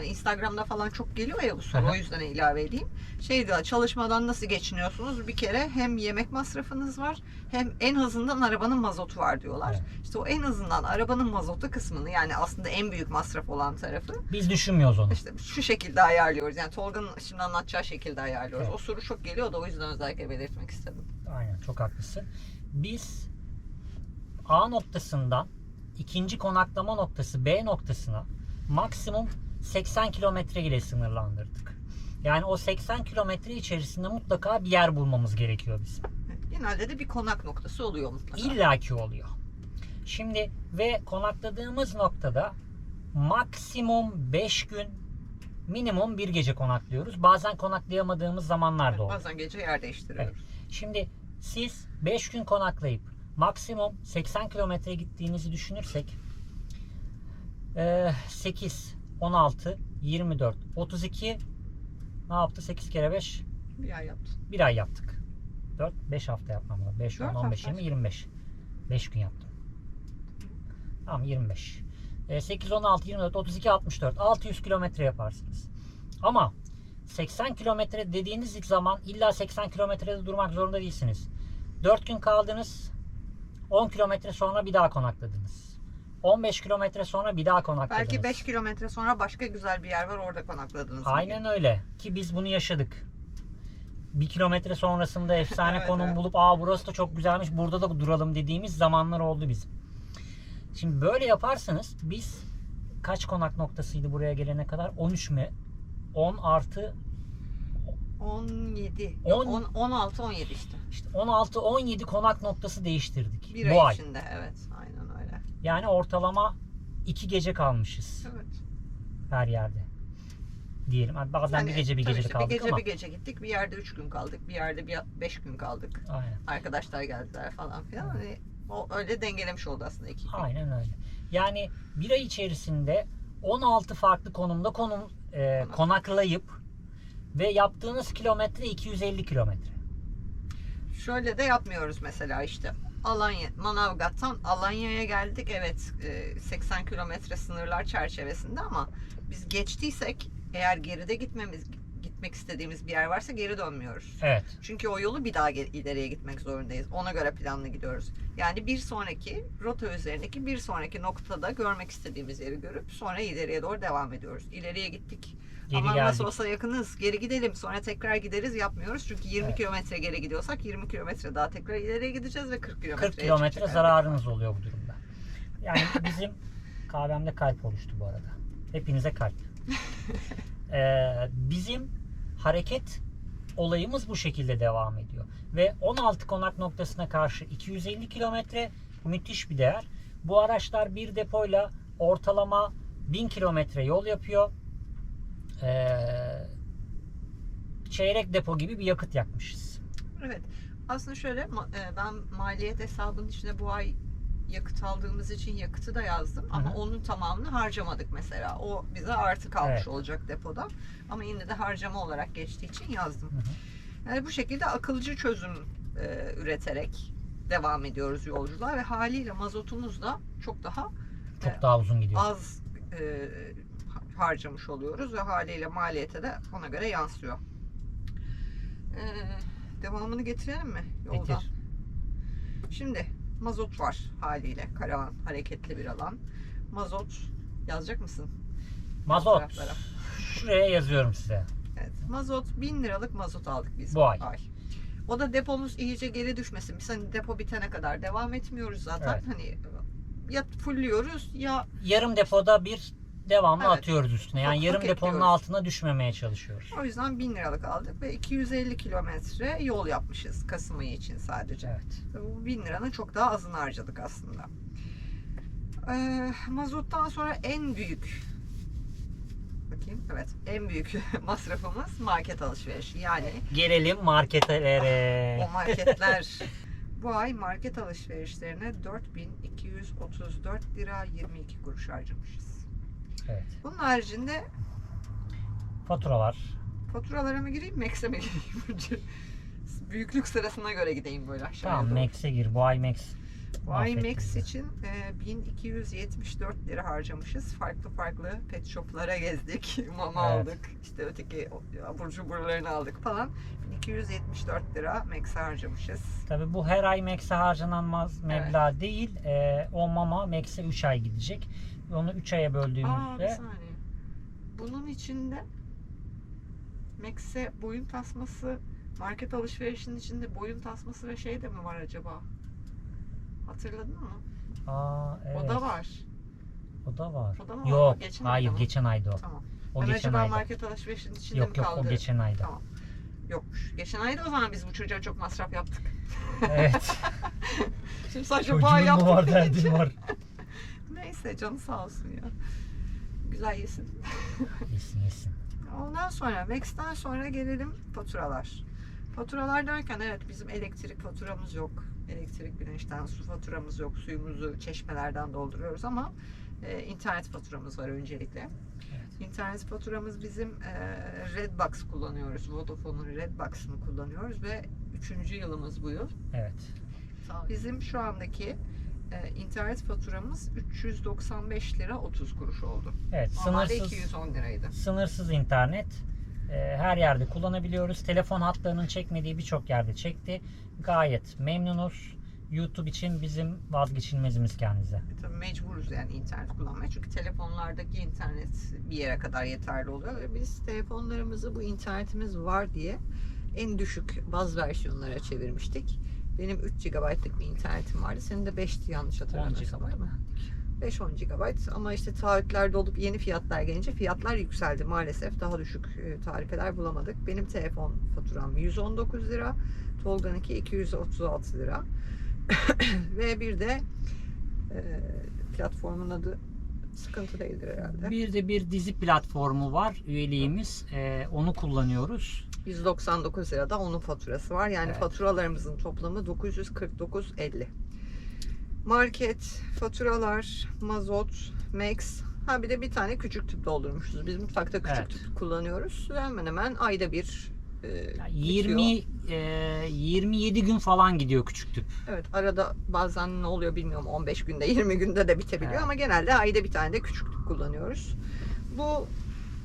Instagram'da falan çok geliyor ya bu soru. Aha. O yüzden ilave edeyim. Diyor, çalışmadan nasıl geçiniyorsunuz? Bir kere hem yemek masrafınız var hem en azından arabanın mazotu var diyorlar. Evet. İşte o en azından arabanın mazotu kısmını, yani aslında en büyük masraf olan tarafı Biz düşünmüyoruz onu. İşte şu şekilde ayarlıyoruz. Yani Tolga'nın şimdi anlatacağı şekilde ayarlıyoruz. Evet. O soru çok geliyor da o yüzden özellikle belirtmek istedim. Aynen, çok haklısın. Biz A noktasından ikinci konaklama noktası B noktasına maksimum 80 kilometre ile sınırlandırdık. Yani o 80 kilometre içerisinde mutlaka bir yer bulmamız gerekiyor bizim. Genelde de bir konak noktası oluyor mutlaka. İllaki oluyor. Şimdi ve konakladığımız noktada maksimum 5 gün, minimum 1 gece konaklıyoruz. Bazen konaklayamadığımız zamanlar da oluyor. Bazen gece yer değiştiriyoruz. Şimdi siz 5 gün konaklayıp maksimum 80 kilometre gittiğinizi düşünürsek 8, 16, 24, 32 ne yaptı? 8 kere 5 Bir ay yaptın. 1 ay yaptık. 4, 5 hafta yapmam lazım. 5, 10, 4 15, hafta. 20, 25. 5 gün yaptım. Tamam, 25. 8, 16, 24, 32, 64. 600 kilometre yaparsınız. Ama 80 kilometre dediğiniz zaman illa 80 kilometrede durmak zorunda değilsiniz. 4 gün kaldınız. 10 kilometre sonra bir daha konakladınız. 15 kilometre sonra bir daha konakladınız. Belki 5 kilometre sonra başka güzel bir yer var, orada konakladınız. Aynen öyle. Ki biz bunu yaşadık. 1 kilometre sonrasında efsane Evet, konum evet. bulup burası da çok güzelmiş, burada da duralım dediğimiz zamanlar oldu bizim. Şimdi böyle yaparsanız biz kaç konak noktasıydı buraya gelene kadar? 13 mü? 10 artı 17. 10 16 17 işte. işte 16-17 konak noktası değiştirdik Bir bu ay ay. içinde, evet. Aynen öyle. Yani ortalama 2 gece kalmışız Evet. her yerde. Diyelim. Yani bazen bir gece tabii gece işte kaldık bir gece ama. bir gece gittik. Bir yerde 3 gün kaldık. Bir yerde 5 gün kaldık. Aynen. Arkadaşlar geldiler falan filan. Hani o öyle dengelemiş oldu aslında 2 gün. Aynen öyle. Yani bir ay içerisinde 16 farklı konumda konaklayıp ve yaptığınız kilometre 250 kilometre. Şöyle de yapmıyoruz mesela işte. Manavgat'tan Alanya'ya geldik. Evet, 80 kilometre sınırlar çerçevesinde ama biz geçtiysek eğer geride gitmek istediğimiz bir yer varsa geri dönmüyoruz. Evet. Çünkü o yolu bir daha ileriye gitmek zorundayız. Ona göre planlı gidiyoruz. Yani bir sonraki rota üzerindeki bir sonraki noktada görmek istediğimiz yeri görüp sonra ileriye doğru devam ediyoruz. İleriye gittik. Geri Ama geldik. nasıl olsa yakınız, geri gidelim, sonra tekrar gideriz yapmıyoruz. Çünkü 20 Evet. kilometre geri gidiyorsak 20 kilometre daha tekrar ileriye gideceğiz ve 40 kilometre 40 kilometre zararınız oluyor bu durumda. Yani bizim kahvemde kalp oluştu bu arada. Hepinize kalp. Bizim hareket olayımız bu şekilde devam ediyor. Ve 16 konak noktasına karşı 250 kilometre müthiş bir değer. Bu araçlar bir depoyla ortalama 1000 kilometre yol yapıyor. Çeyrek depo gibi bir yakıt yakmışız. Evet. Aslında şöyle, ben maliyet hesabının içine bu ay yakıt aldığımız için yakıtı da yazdım. Ama Hı hı. onun tamamını harcamadık mesela. O bize artı kalmış Evet. olacak depoda. Ama yine de harcama olarak geçtiği için yazdım. Hı hı. Yani bu şekilde akılcı çözüm üreterek devam ediyoruz yolculuğa ve haliyle mazotumuz da çok daha Çok daha uzun gidiyor. az harcamış oluyoruz ve haliyle maliyete de ona göre yansıyor. Devamını getirelim mi yoldan? Getir. Şimdi mazot var haliyle. Karavan hareketli bir alan. Mazot yazacak mısın? Mazot. Taraflara. Şuraya yazıyorum size. Evet. Mazot 1000 liralık mazot aldık biz Bu ay. O da depomuz iyice geri düşmesin. Biz hani depo bitene kadar devam etmiyoruz zaten. Evet. Hani ya fulluyoruz ya Yarım depoda bir devamlı Evet. atıyoruz üstüne. Yani Hak yarım deponun ediyoruz. altına düşmemeye çalışıyoruz. o yüzden 1000 liralık aldık ve 250 kilometre yol yapmışız Kasım ayı için sadece. Evet. Ve bu 1000 liranın çok daha azını harcadık aslında. Mazottan sonra en büyük evet en büyük masrafımız market alışverişi. Yani Gelelim marketlere. o marketler Bu ay market alışverişlerine 4234 lira 22 kuruş harcamışız. Evet. Bunun haricinde Faturalar. faturalara mı gireyim, Max'e mi gireyim önce? Büyüklük sırasına göre gideyim böyle aşağıya Tamam, doğru. Max'e gir. Bu ay Max. Bu ay Mahvetti Max bizi. için 1274 lira harcamışız. Farklı farklı pet shoplara gezdik. Mama Evet. aldık. İşte öteki abur cuburlarını aldık falan. 1274 lira Max'e harcamışız. Tabii bu her ay Max'e harcanan meblağ değil. O mama Max'e 3 ay gidecek. Onu 3 aya Bir böldüğümüzde saniye. Bunun içinde Max'e boyun tasması, market alışverişinin içinde boyun tasması ve şey de mi var acaba? Hatırladın mı? evet. O da var. O da var. O da mı? Yok. Geçen Hayır, ayda mı? geçen ayda o. Tamam. O Ben geçen acaba ayda. market alışverişinin içinde Yok mi yok, kaldı? o geçen ayda. Tamam. Yokmuş. Geçen ayda o zaman biz bu çocuğa çok masraf yaptık. Evet. Şimdi sadece Çocuğun bu ay mu yaptık. var, derdin var. Neyse, canı sağ olsun ya. Güzel yesin. Yesin. Ondan sonra Max'ten sonra gelelim faturalar. Faturalar derken evet, bizim elektrik faturamız yok. Elektrik, güneşten, su faturamız yok. Suyumuzu çeşmelerden dolduruyoruz ama internet faturamız var öncelikle. Evet. İnternet faturamız bizim Redbox kullanıyoruz. Vodafone'un Redbox'ını kullanıyoruz ve 3. yılımız bu yıl. Evet. Bizim şu andaki internet faturamız 395 lira 30 kuruş oldu. Evet. Normalde Sınırsız 210 liraydı. sınırsız internet her yerde kullanabiliyoruz. Telefon hatlarının çekmediği birçok yerde çekti. Gayet memnunuz. YouTube için bizim vazgeçilmezimiz kendimize. Tabii mecburuz yani internet kullanmaya. Çünkü telefonlardaki internet bir yere kadar yeterli oluyor. Ve biz telefonlarımızı bu internetimiz var diye en düşük baz versiyonlara çevirmiştik. Benim 3 GB'lık bir internetim vardı. Senin de 5'ti yanlış 10 hatırlamıyorsam, değil mi? GB. 5-10 GB ama işte taahhütlerde olup yeni fiyatlar gelince fiyatlar yükseldi. Maalesef daha düşük tarifeler bulamadık. Benim telefon faturam 119 lira. Tolga'nınki 236 lira. Ve bir de platformun adı sıkıntı değildir herhalde. Bir de bir dizi platformu var. Üyeliğimiz. Onu kullanıyoruz. 199 lirada onun faturası var. Yani Evet. faturalarımızın toplamı 949.50. Market, faturalar, mazot, Max. Ha bir de bir tane küçük tüp doldurmuşuz. Biz mutfakta küçük Evet. tüp kullanıyoruz. Hemen hemen ayda bir Yani bitiyor. 27 gün falan gidiyor küçük tüp. Evet, arada bazen ne oluyor bilmiyorum, 15 günde 20 günde de bitebiliyor, Evet. ama genelde ayda bir tane de küçük tüp kullanıyoruz. Bu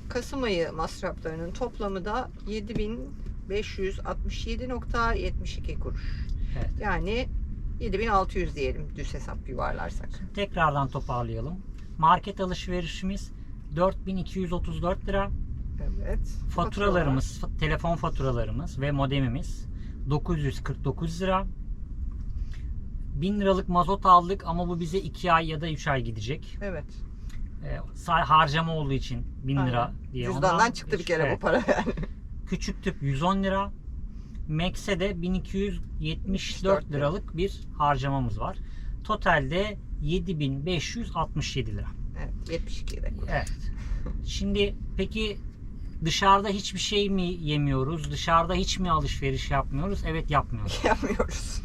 Kasım ayı masraflarının toplamı da 7.567.72 kuruş. Evet. Yani 7.600 diyelim düz hesap yuvarlarsak. Tekrardan toparlayalım. Market alışverişimiz 4234 lira. Evet. Faturalarımız, telefon faturalarımız ve modemimiz 949 lira. 1000 liralık mazot aldık ama bu bize 2 ay ya da 3 ay gidecek. Evet. Harcama olduğu için 1000 lira diye. Cüzdandan ondan çıktı bir kere evet. bu para yani. Küçük tüp 110 lira. Max'e de 1274 liralık bir harcamamız var. Totalde 7567 lira. Evet, 72 lira. Evet. Şimdi peki dışarıda hiçbir şey mi yemiyoruz? Dışarıda hiç mi alışveriş yapmıyoruz? Evet, yapmıyoruz. Yapmıyoruz.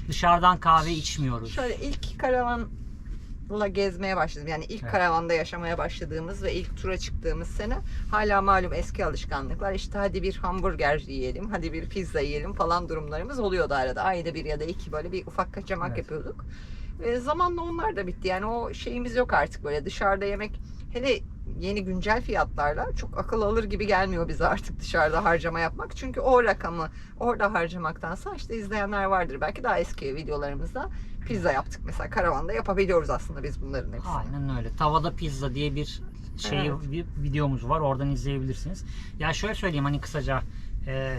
Dışarıdan kahve içmiyoruz. Şöyle ilk karavanla gezmeye başladım. Yani ilk Evet. karavanda yaşamaya başladığımız ve ilk tura çıktığımız sene hala malum eski alışkanlıklar. İşte hadi bir hamburger yiyelim, hadi bir pizza yiyelim falan durumlarımız oluyordu arada. Ayda bir ya da iki böyle bir ufak kaçamak Evet. yapıyorduk. Zamanla onlar da bitti. Yani o şeyimiz yok artık, böyle dışarıda yemek, hele yeni güncel fiyatlarla çok akıl alır gibi gelmiyor bize artık dışarıda harcama yapmak. Çünkü o rakamı orada harcamaktansa, işte izleyenler vardır belki, daha eski videolarımızda pizza yaptık mesela, karavanda yapabiliyoruz aslında biz bunların hepsini. Aynen öyle. Tavada pizza diye bir Evet. bir videomuz var. Oradan izleyebilirsiniz. Ya şöyle söyleyeyim, hani kısaca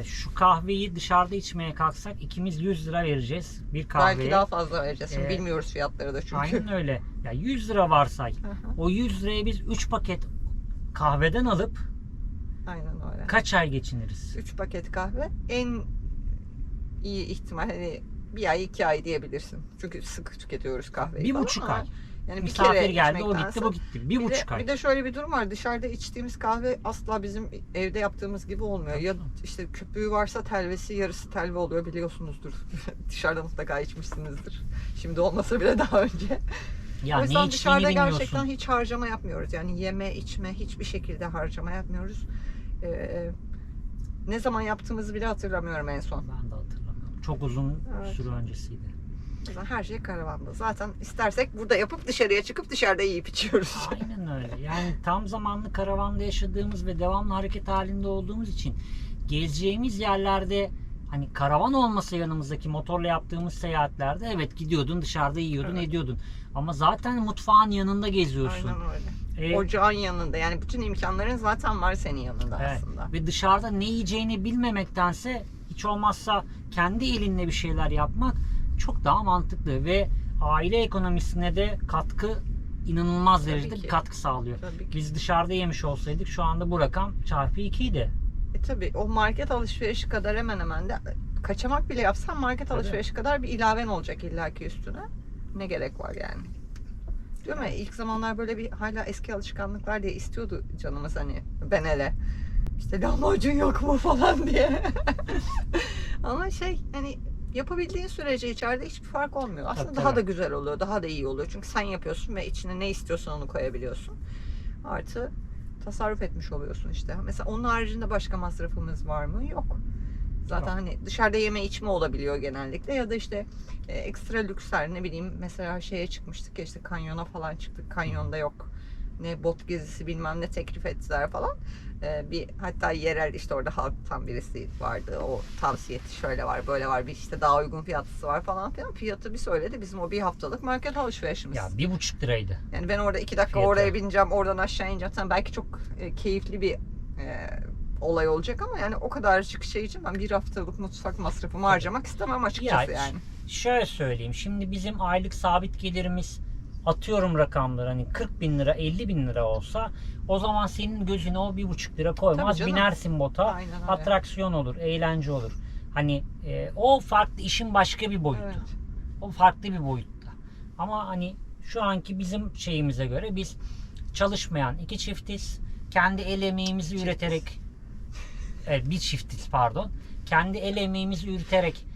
şu kahveyi dışarıda içmeye kalksak ikimiz 100 lira vereceğiz bir kahveye. Belki daha fazla vereceğiz. Şimdi Ee, bilmiyoruz fiyatları da çünkü. Aynen öyle. Ya 100 lira varsay. Hı hı. O 100 liraya biz 3 paket kahveden alıp Aynen öyle. kaç ay geçiniriz? 3 paket kahve en iyi ihtimal hani bir ay 2 ay diyebilirsin. Çünkü sık tüketiyoruz kahveyi. Bir falan buçuk ama ay. Yani misafir geldi, o içmektense- gitti, bu gitti. Bir buçuk ay. Bir de şöyle bir durum var. Dışarıda içtiğimiz kahve asla bizim evde yaptığımız gibi olmuyor. Ya işte köpüğü varsa telvesi, yarısı telve oluyor, biliyorsunuzdur. Dışarıda mutlaka içmişsinizdir. Şimdi olmasa bile daha önce. Ya O ne yüzden içtiğini dışarıda bilmiyorsun. gerçekten hiç harcama yapmıyoruz. Yani yeme, içme hiçbir şekilde harcama yapmıyoruz. Ne zaman yaptığımızı bile hatırlamıyorum en son. Ben de hatırlamıyorum. Çok uzun Evet. süre öncesiydi. O yüzden her şey karavanda. Zaten istersek burada yapıp dışarıya çıkıp dışarıda yiyip içiyoruz. Aynen öyle. Yani tam zamanlı karavanda yaşadığımız ve devamlı hareket halinde olduğumuz için gezeceğimiz yerlerde hani karavan olmasa yanımızdaki motorla yaptığımız seyahatlerde evet gidiyordun, dışarıda yiyordun, Evet. ediyordun. Ama zaten mutfağın yanında geziyorsun. Aynen öyle. Ocağın yanında. Yani bütün imkanların zaten var senin yanında Evet. aslında. Ve dışarıda ne yiyeceğini bilmemektense hiç olmazsa kendi elinle bir şeyler yapmak çok daha mantıklı ve aile ekonomisine de inanılmaz Tabii derecede ki. bir katkı sağlıyor. Tabii ki. Biz dışarıda yemiş olsaydık şu anda bu rakam çarpı 2'ydi. Tabii o market alışverişi kadar hemen hemen de kaçamak bile yapsan market Tabii. alışverişi kadar bir ilaven olacak illaki üstüne. Ne gerek var yani? Değil mi? İlk zamanlar böyle bir hala eski alışkanlıklar diye istiyordu canımız, hani ben hele. İşte lahmacun yok mu falan diye. Ama hani yapabildiğin sürece içeride hiçbir fark olmuyor. Aslında Tabii, daha tabii. da güzel oluyor, daha da iyi oluyor. Çünkü sen yapıyorsun ve içine ne istiyorsan onu koyabiliyorsun. Artı tasarruf etmiş oluyorsun işte. Mesela onun haricinde başka masrafımız var mı? Yok. Zaten Yok. hani dışarıda yeme içme olabiliyor genellikle ya da işte ekstra lüksler, ne bileyim, mesela şeye çıkmıştık ya, işte kanyona falan çıktık. Kanyonda yok. Ne bot gezisi bilmem ne teklif ettiler falan. Bir hatta yerel işte orada halktan birisi vardı. O tavsiye etti, şöyle var böyle var, bir işte daha uygun fiyatlısı var falan filan. Fiyatı bir söyledi. Bizim o bir haftalık market alışverişimiz. Ya 1,5 liraydı. Yani ben orada 2 dakika Fiyatı. oraya bineceğim, oradan aşağı ineceğim. Tamam, belki çok keyifli bir olay olacak ama yani o kadarcık şey için ben bir haftalık mutfak masrafımı harcamak istemem açıkçası Ya, yani. Şöyle söyleyeyim. Şimdi bizim aylık sabit gelirimiz, atıyorum rakamlar, hani 40 bin lira 50 bin lira olsa o zaman senin gözüne o 1,5 lira koymaz. Tabii canım. Binersin bota. Aynen öyle. Atraksiyon olur. Eğlence olur. Hani o farklı, işin başka bir boyutu. Evet. O farklı bir boyutta. Ama hani şu anki bizim şeyimize göre biz çalışmayan iki çiftiz. Kendi el emeğimizi üreterek bir çiftiz pardon. Kendi el emeğimizi üreterek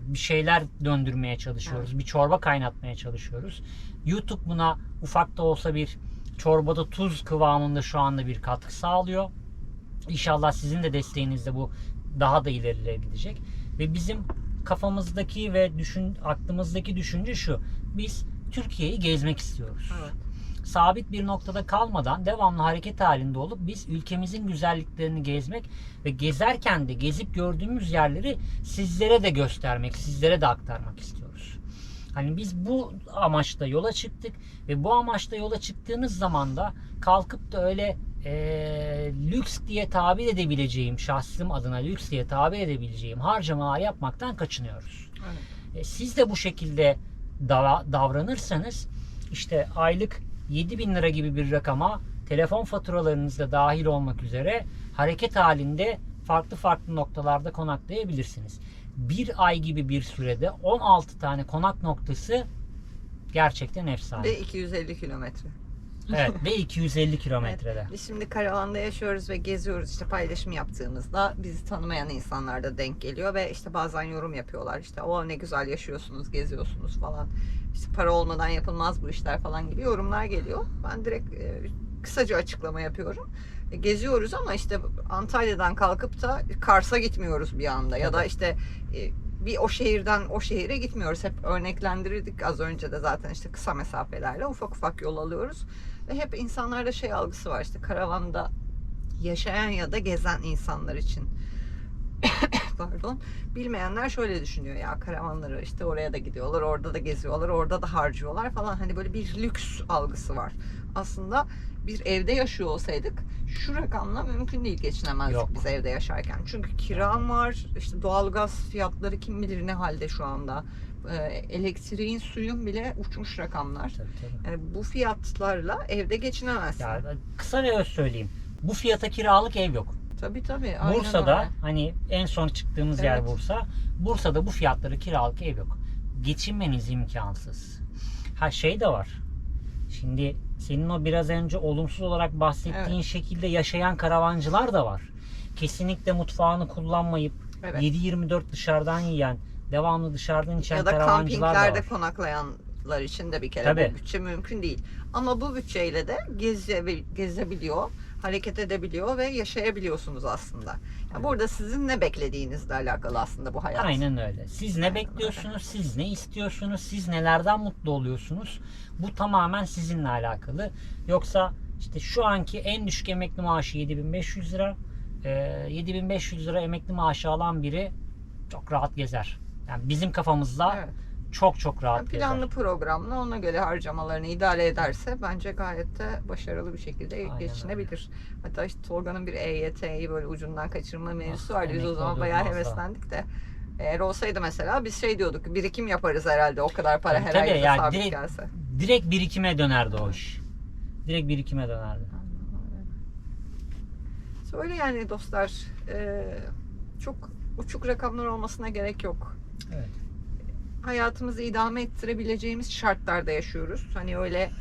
bir şeyler döndürmeye çalışıyoruz. Bir çorba kaynatmaya çalışıyoruz. YouTube buna ufak da olsa bir çorbada tuz kıvamında şu anda bir katkı sağlıyor. İnşallah sizin de desteğinizle bu daha da ilerilere gidecek. Ve bizim kafamızdaki ve aklımızdaki düşünce şu: biz Türkiye'yi gezmek istiyoruz. Evet. Sabit bir noktada kalmadan devamlı hareket halinde olup biz ülkemizin güzelliklerini gezmek ve gezerken de gezip gördüğümüz yerleri sizlere de göstermek, sizlere de aktarmak istiyoruz. Hani biz bu amaçla yola çıktık ve bu amaçla yola çıktığınız zaman da kalkıp da öyle lüks diye tabir edebileceğim, şahsım adına lüks diye tabir edebileceğim harcamalar yapmaktan kaçınıyoruz. Evet. Siz de bu şekilde davranırsanız işte aylık 7.000 lira gibi bir rakama telefon faturalarınız da dahil olmak üzere hareket halinde farklı noktalarda konaklayabilirsiniz. Bir ay gibi bir sürede 16 tane konak noktası gerçekten efsane. Ve 250 kilometre. Evet, ve 250 kilometrede. Evet, biz şimdi karavanda yaşıyoruz ve geziyoruz, işte paylaşım yaptığımızda bizi tanımayan insanlar da denk geliyor ve işte bazen yorum yapıyorlar, işte o ne güzel yaşıyorsunuz, geziyorsunuz falan, işte para olmadan yapılmaz bu işler falan gibi yorumlar geliyor. Ben direkt kısaca açıklama yapıyorum. Geziyoruz ama işte Antalya'dan kalkıp da Kars'a gitmiyoruz bir anda ya da işte bir o şehirden o şehire gitmiyoruz. Hep örneklendirirdik az önce de zaten, işte kısa mesafelerle ufak ufak yol alıyoruz. Ve hep insanlarda şey algısı var, işte karavanda yaşayan ya da gezen insanlar için. Pardon. Bilmeyenler şöyle düşünüyor, ya karavanları işte oraya da gidiyorlar, orada da geziyorlar, orada da harcıyorlar falan. Hani böyle bir lüks algısı var. Aslında bir evde yaşıyor olsaydık şu rakamla mümkün değil geçinemezdik Yok. biz evde yaşarken. Çünkü kiram var, işte doğalgaz fiyatları kim bilir ne halde şu anda. Elektriğin, suyun bile uçmuş rakamlar. Tabii. Yani bu fiyatlarla evde geçinemezsin. Ya, kısa ve öz söyleyeyim. Bu fiyata kiralık ev yok. Tabii. Aynen Bursa'da öyle. hani en son çıktığımız yer Evet. Bursa. Bursa'da bu fiyatları kiralık ev yok. Geçinmeniz imkansız. Ha şey de var. Şimdi senin o biraz önce olumsuz olarak bahsettiğin Evet. şekilde yaşayan karavancılar da var. Kesinlikle mutfağını kullanmayıp Evet. 7/24 dışarıdan yiyen, devamlı dışarıdan içen Ya da karavancılar da kampinglerde var. konaklayanlar için de bir kere Tabii. bu bütçe mümkün değil. Ama bu bütçeyle de gezebiliyor, hareket edebiliyor ve yaşayabiliyorsunuz aslında. Yani burada sizin ne beklediğinizle alakalı aslında bu hayat. Aynen öyle. Siz ne bekliyorsunuz? Siz ne istiyorsunuz? Siz nelerden mutlu oluyorsunuz? Bu tamamen sizinle alakalı. Yoksa işte şu anki en düşük emekli maaşı 7.500 lira. 7.500 lira emekli maaşı alan biri çok rahat gezer. Yani bizim kafamızda Evet. çok rahat Yani planlı gezer. programlı ona göre harcamalarını idare ederse bence gayet de başarılı bir şekilde Aynen geçinebilir. Hatta işte Tolga'nın bir EYT'yi böyle ucundan kaçırma mevzusu vardı. Biz o emekli zaman olurdum bayağı az daha. heveslendik de. Eğer olsaydı mesela biz şey diyorduk, birikim yaparız herhalde o kadar para her Tabii ay bize yani sabit direkt, gelse. direkt birikime dönerdi o iş. Direkt birikime dönerdi. Öyle yani dostlar, çok uçuk rakamlar olmasına gerek yok. Evet. Hayatımızı idame ettirebileceğimiz şartlarda yaşıyoruz. Hani öyle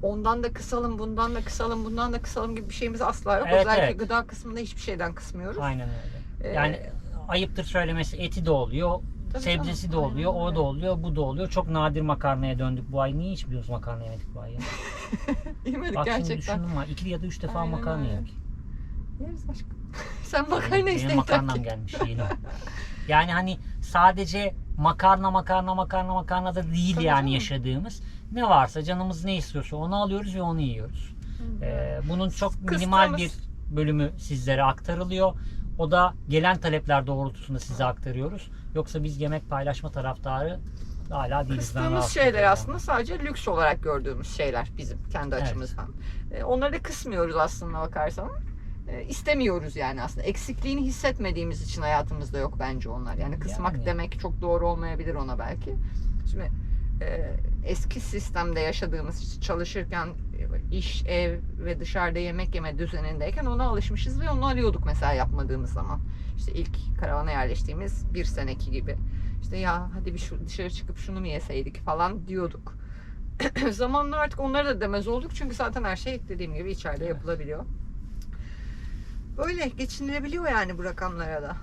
ondan da kısalım, bundan da kısalım, bundan da kısalım gibi bir şeyimiz asla yok. Evet, Özellikle evet. gıda kısmında hiçbir şeyden kısmıyoruz. Aynen öyle. Ee, Yani ayıptır söylemesi, eti de oluyor, Tabii sebzesi canım, de oluyor, aynen o öyle. da oluyor, bu da oluyor. Çok nadir makarnaya döndük bu ay. Niye hiç biliyoruz makarna yemedik bu ay ya? Yemedik Bak şimdi gerçekten. düşündüm var. 2 ya da 3 defa Aynen makarna öyle. yedik. Yeriz aşkım. Sen makarna Benim iste yeter makarnam ki. gelmiş yeni. Yani hani sadece makarna da değil Tabii yani canım. yaşadığımız. Ne varsa canımız ne istiyorsa onu alıyoruz ve onu yiyoruz. Bunun çok minimal bir bölümü sizlere aktarılıyor. O da gelen talepler doğrultusunda size aktarıyoruz. Yoksa biz yemek paylaşma taraftarı hala değiliz. Ben Kıstığımız rahatsız şeyler oluyorum aslında sadece lüks olarak gördüğümüz şeyler bizim kendi Evet. açımızdan. Onları da kısmıyoruz aslında bakarsan. İstemiyoruz yani aslında. Eksikliğini hissetmediğimiz için hayatımızda yok bence onlar. Yani kısmak Yani. demek çok doğru olmayabilir ona belki. Şimdi eski sistemde yaşadığımız için çalışırken iş, ev ve dışarıda yemek yeme düzenindeyken ona alışmışız ve onu arıyorduk mesela yapmadığımız zaman. İşte ilk karavana yerleştiğimiz bir seneki gibi. İşte ya hadi bir dışarı çıkıp şunu mu yeseydik falan diyorduk. Zamanla artık onları da demez olduk çünkü zaten her şey dediğim gibi içeride yapılabiliyor. Böyle geçinilebiliyor yani bu rakamlara da.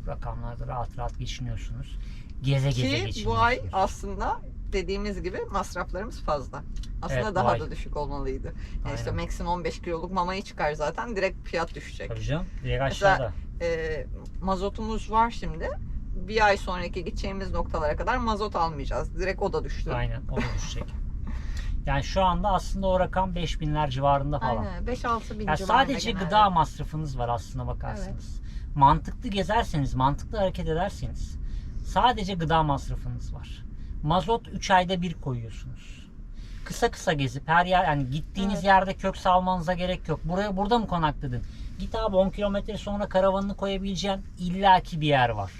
Rakamlarda rahat geçiniyorsunuz. Geze geçiniyorsunuz. Ki bu ay aslında dediğimiz gibi masraflarımız fazla. Aslında Evet, bu daha ay. da düşük olmalıydı. Yani Aynen. işte Max'in 15 kiloluk mamayı çıkar zaten direkt fiyat düşecek. Tabii canım. Direkt Mesela aşağıda. Mazotumuz var şimdi. Bir ay sonraki gideceğimiz noktalara kadar mazot almayacağız. Direkt o da düştü. Aynen. O da düşecek. Yani şu anda aslında o rakam 5.000'ler civarında falan. Aynen 5-6 bin Yani civarında sadece genelde. gıda masrafınız var aslına bakarsanız. Mantıklı gezerseniz, mantıklı hareket ederseniz sadece gıda masrafınız var. Mazot 3 ayda bir koyuyorsunuz. Kısa gezip her yer yani gittiğiniz Evet. yerde kök salmanıza gerek yok. Burada mı konakladın? Git abi 10 kilometre sonra karavanını koyabileceğin illaki bir yer var.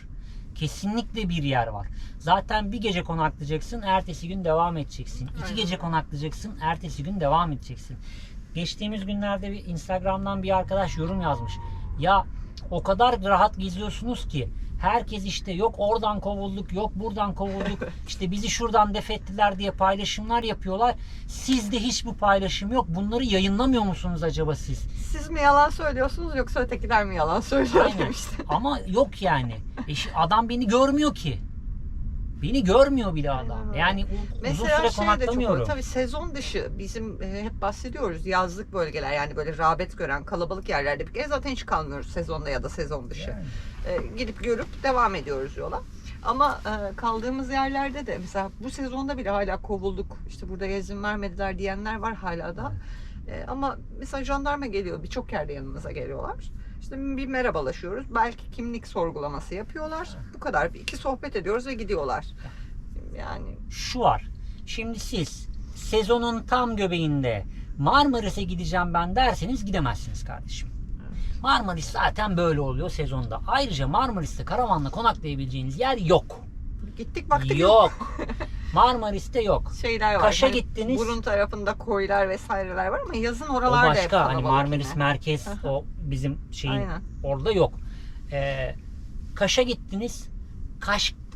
Kesinlikle bir yer var. Zaten bir gece konaklayacaksın, ertesi gün devam edeceksin. 2 Aynen. gece konaklayacaksın, ertesi gün devam edeceksin. Geçtiğimiz günlerde bir Instagram'dan bir arkadaş yorum yazmış. Ya o kadar rahat geziyorsunuz ki herkes işte yok oradan kovulduk, yok buradan kovulduk, işte bizi şuradan def ettiler diye paylaşımlar yapıyorlar. Sizde hiç bu paylaşım yok. Bunları yayınlamıyor musunuz acaba siz? Siz mi yalan söylüyorsunuz yoksa ötekiler mi yalan söylüyor Aynen. demişti. Ama yok yani. Adam beni görmüyor ki. Beni görmüyor bile adam. Aynen öyle. Yani uzun Mesela süre şey de çok konaklamıyorum. tabii sezon dışı bizim hep bahsediyoruz yazlık bölgeler yani böyle rağbet gören kalabalık yerlerde bir kere zaten hiç kalmıyoruz sezonda ya da sezon dışı. Yani. Gidip görüp devam ediyoruz yola. Ama kaldığımız yerlerde de mesela bu sezonda bile hala kovulduk. İşte burada izin vermediler diyenler var hala da. Ama mesela jandarma geliyor birçok yerde yanımıza geliyorlar. İşte bir merhabalaşıyoruz. Belki kimlik sorgulaması yapıyorlar. Bu kadar. Bir iki sohbet ediyoruz ve gidiyorlar. Yani Şu var. Şimdi siz sezonun tam göbeğinde Marmaris'e gideceğim ben derseniz gidemezsiniz kardeşim. Marmaris zaten böyle oluyor sezonda. Ayrıca Marmaris'te karavanla konaklayabileceğiniz yer yok. gittik baktık Yok. Marmaris'te yok. şeyler var. Kaş'a Hani gittiniz. Burun tarafında koylar vesaireler var ama yazın O oralarda hep başka. Hani kalabalık Marmaris yine. merkez Aha. o bizim şeyin Aynen. orada yok. Kaş'a gittiniz.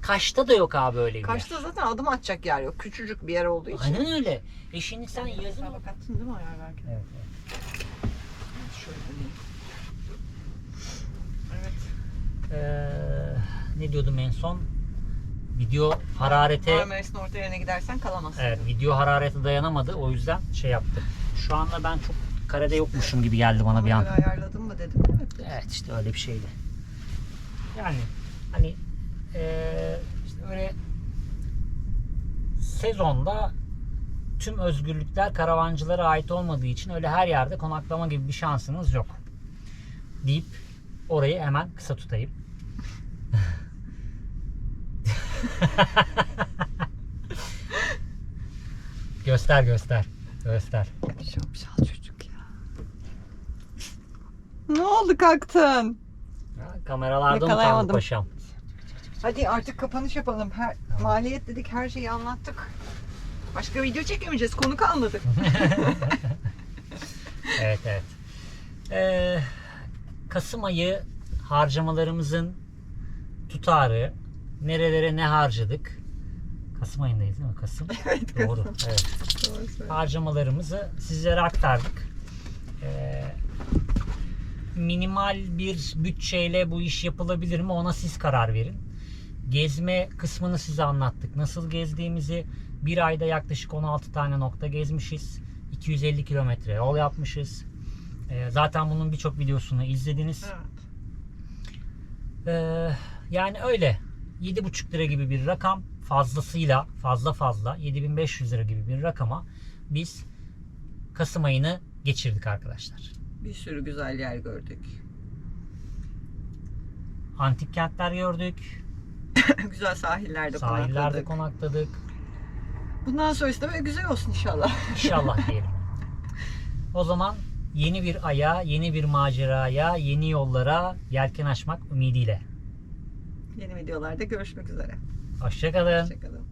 Kaş'ta da yok abi öyle bir yer. Kaş'ta zaten adım atacak yer yok. Küçücük bir yer olduğu için. Aynen öyle. Şimdi sen yazın... Sen bak attın değil mi ayar verken? Evet. Şöyle döneyim. Evet. Ne diyordum en son? Video hararete... Marmaris'in orta yerine gidersen kalamazsın. Evet, video hararete dayanamadı. O yüzden şey yaptı. Şu anda ben çok karede yokmuşum gibi geldi bana bir an. Böyle ayarladın mı dedim. Evet, işte öyle bir şeydi. Yani hani işte öyle sezonda tüm özgürlükler karavancılara ait olmadığı için öyle her yerde konaklama gibi bir şansınız yok. Deyip orayı hemen kısa tutayım. Göster. Şapşal çocuk ya. Ne oldu kalktın? Kameralarda mı kaldı Yakalayamadım. paşam? Hadi artık kapanış yapalım. Maliyet dedik, her şeyi anlattık. Başka video çekemeyeceğiz. Konu kalmadı. Evet. Kasım ayı harcamalarımızın tutarı, nerelere ne harcadık? Kasım ayındayız değil mi? Kasım. Evet, Doğru. Kasım. Evet. Doğru söylüyorsun. Harcamalarımızı sizlere aktardık. Minimal bir bütçeyle bu iş yapılabilir mi? Ona siz karar verin. Gezme kısmını size anlattık. Nasıl gezdiğimizi, bir ayda yaklaşık 16 tane nokta gezmişiz. 250 kilometre yol yapmışız. Zaten bunun birçok videosunu izlediniz. Evet. Yani öyle 7,5 lira gibi bir rakam, fazlasıyla fazla 7500 lira gibi bir rakama biz Kasım ayını geçirdik arkadaşlar. Bir sürü güzel yer gördük. Antik kentler gördük. Güzel sahillerde Sahillerde konakladık. konakladık. Bundan sonrası da böyle güzel olsun inşallah. İnşallah diyelim. O zaman yeni bir aya, yeni bir maceraya, yeni yollara yelken açmak ümidiyle. Yeni videolarda görüşmek üzere. Hoşça kalın. Hoşçakalın.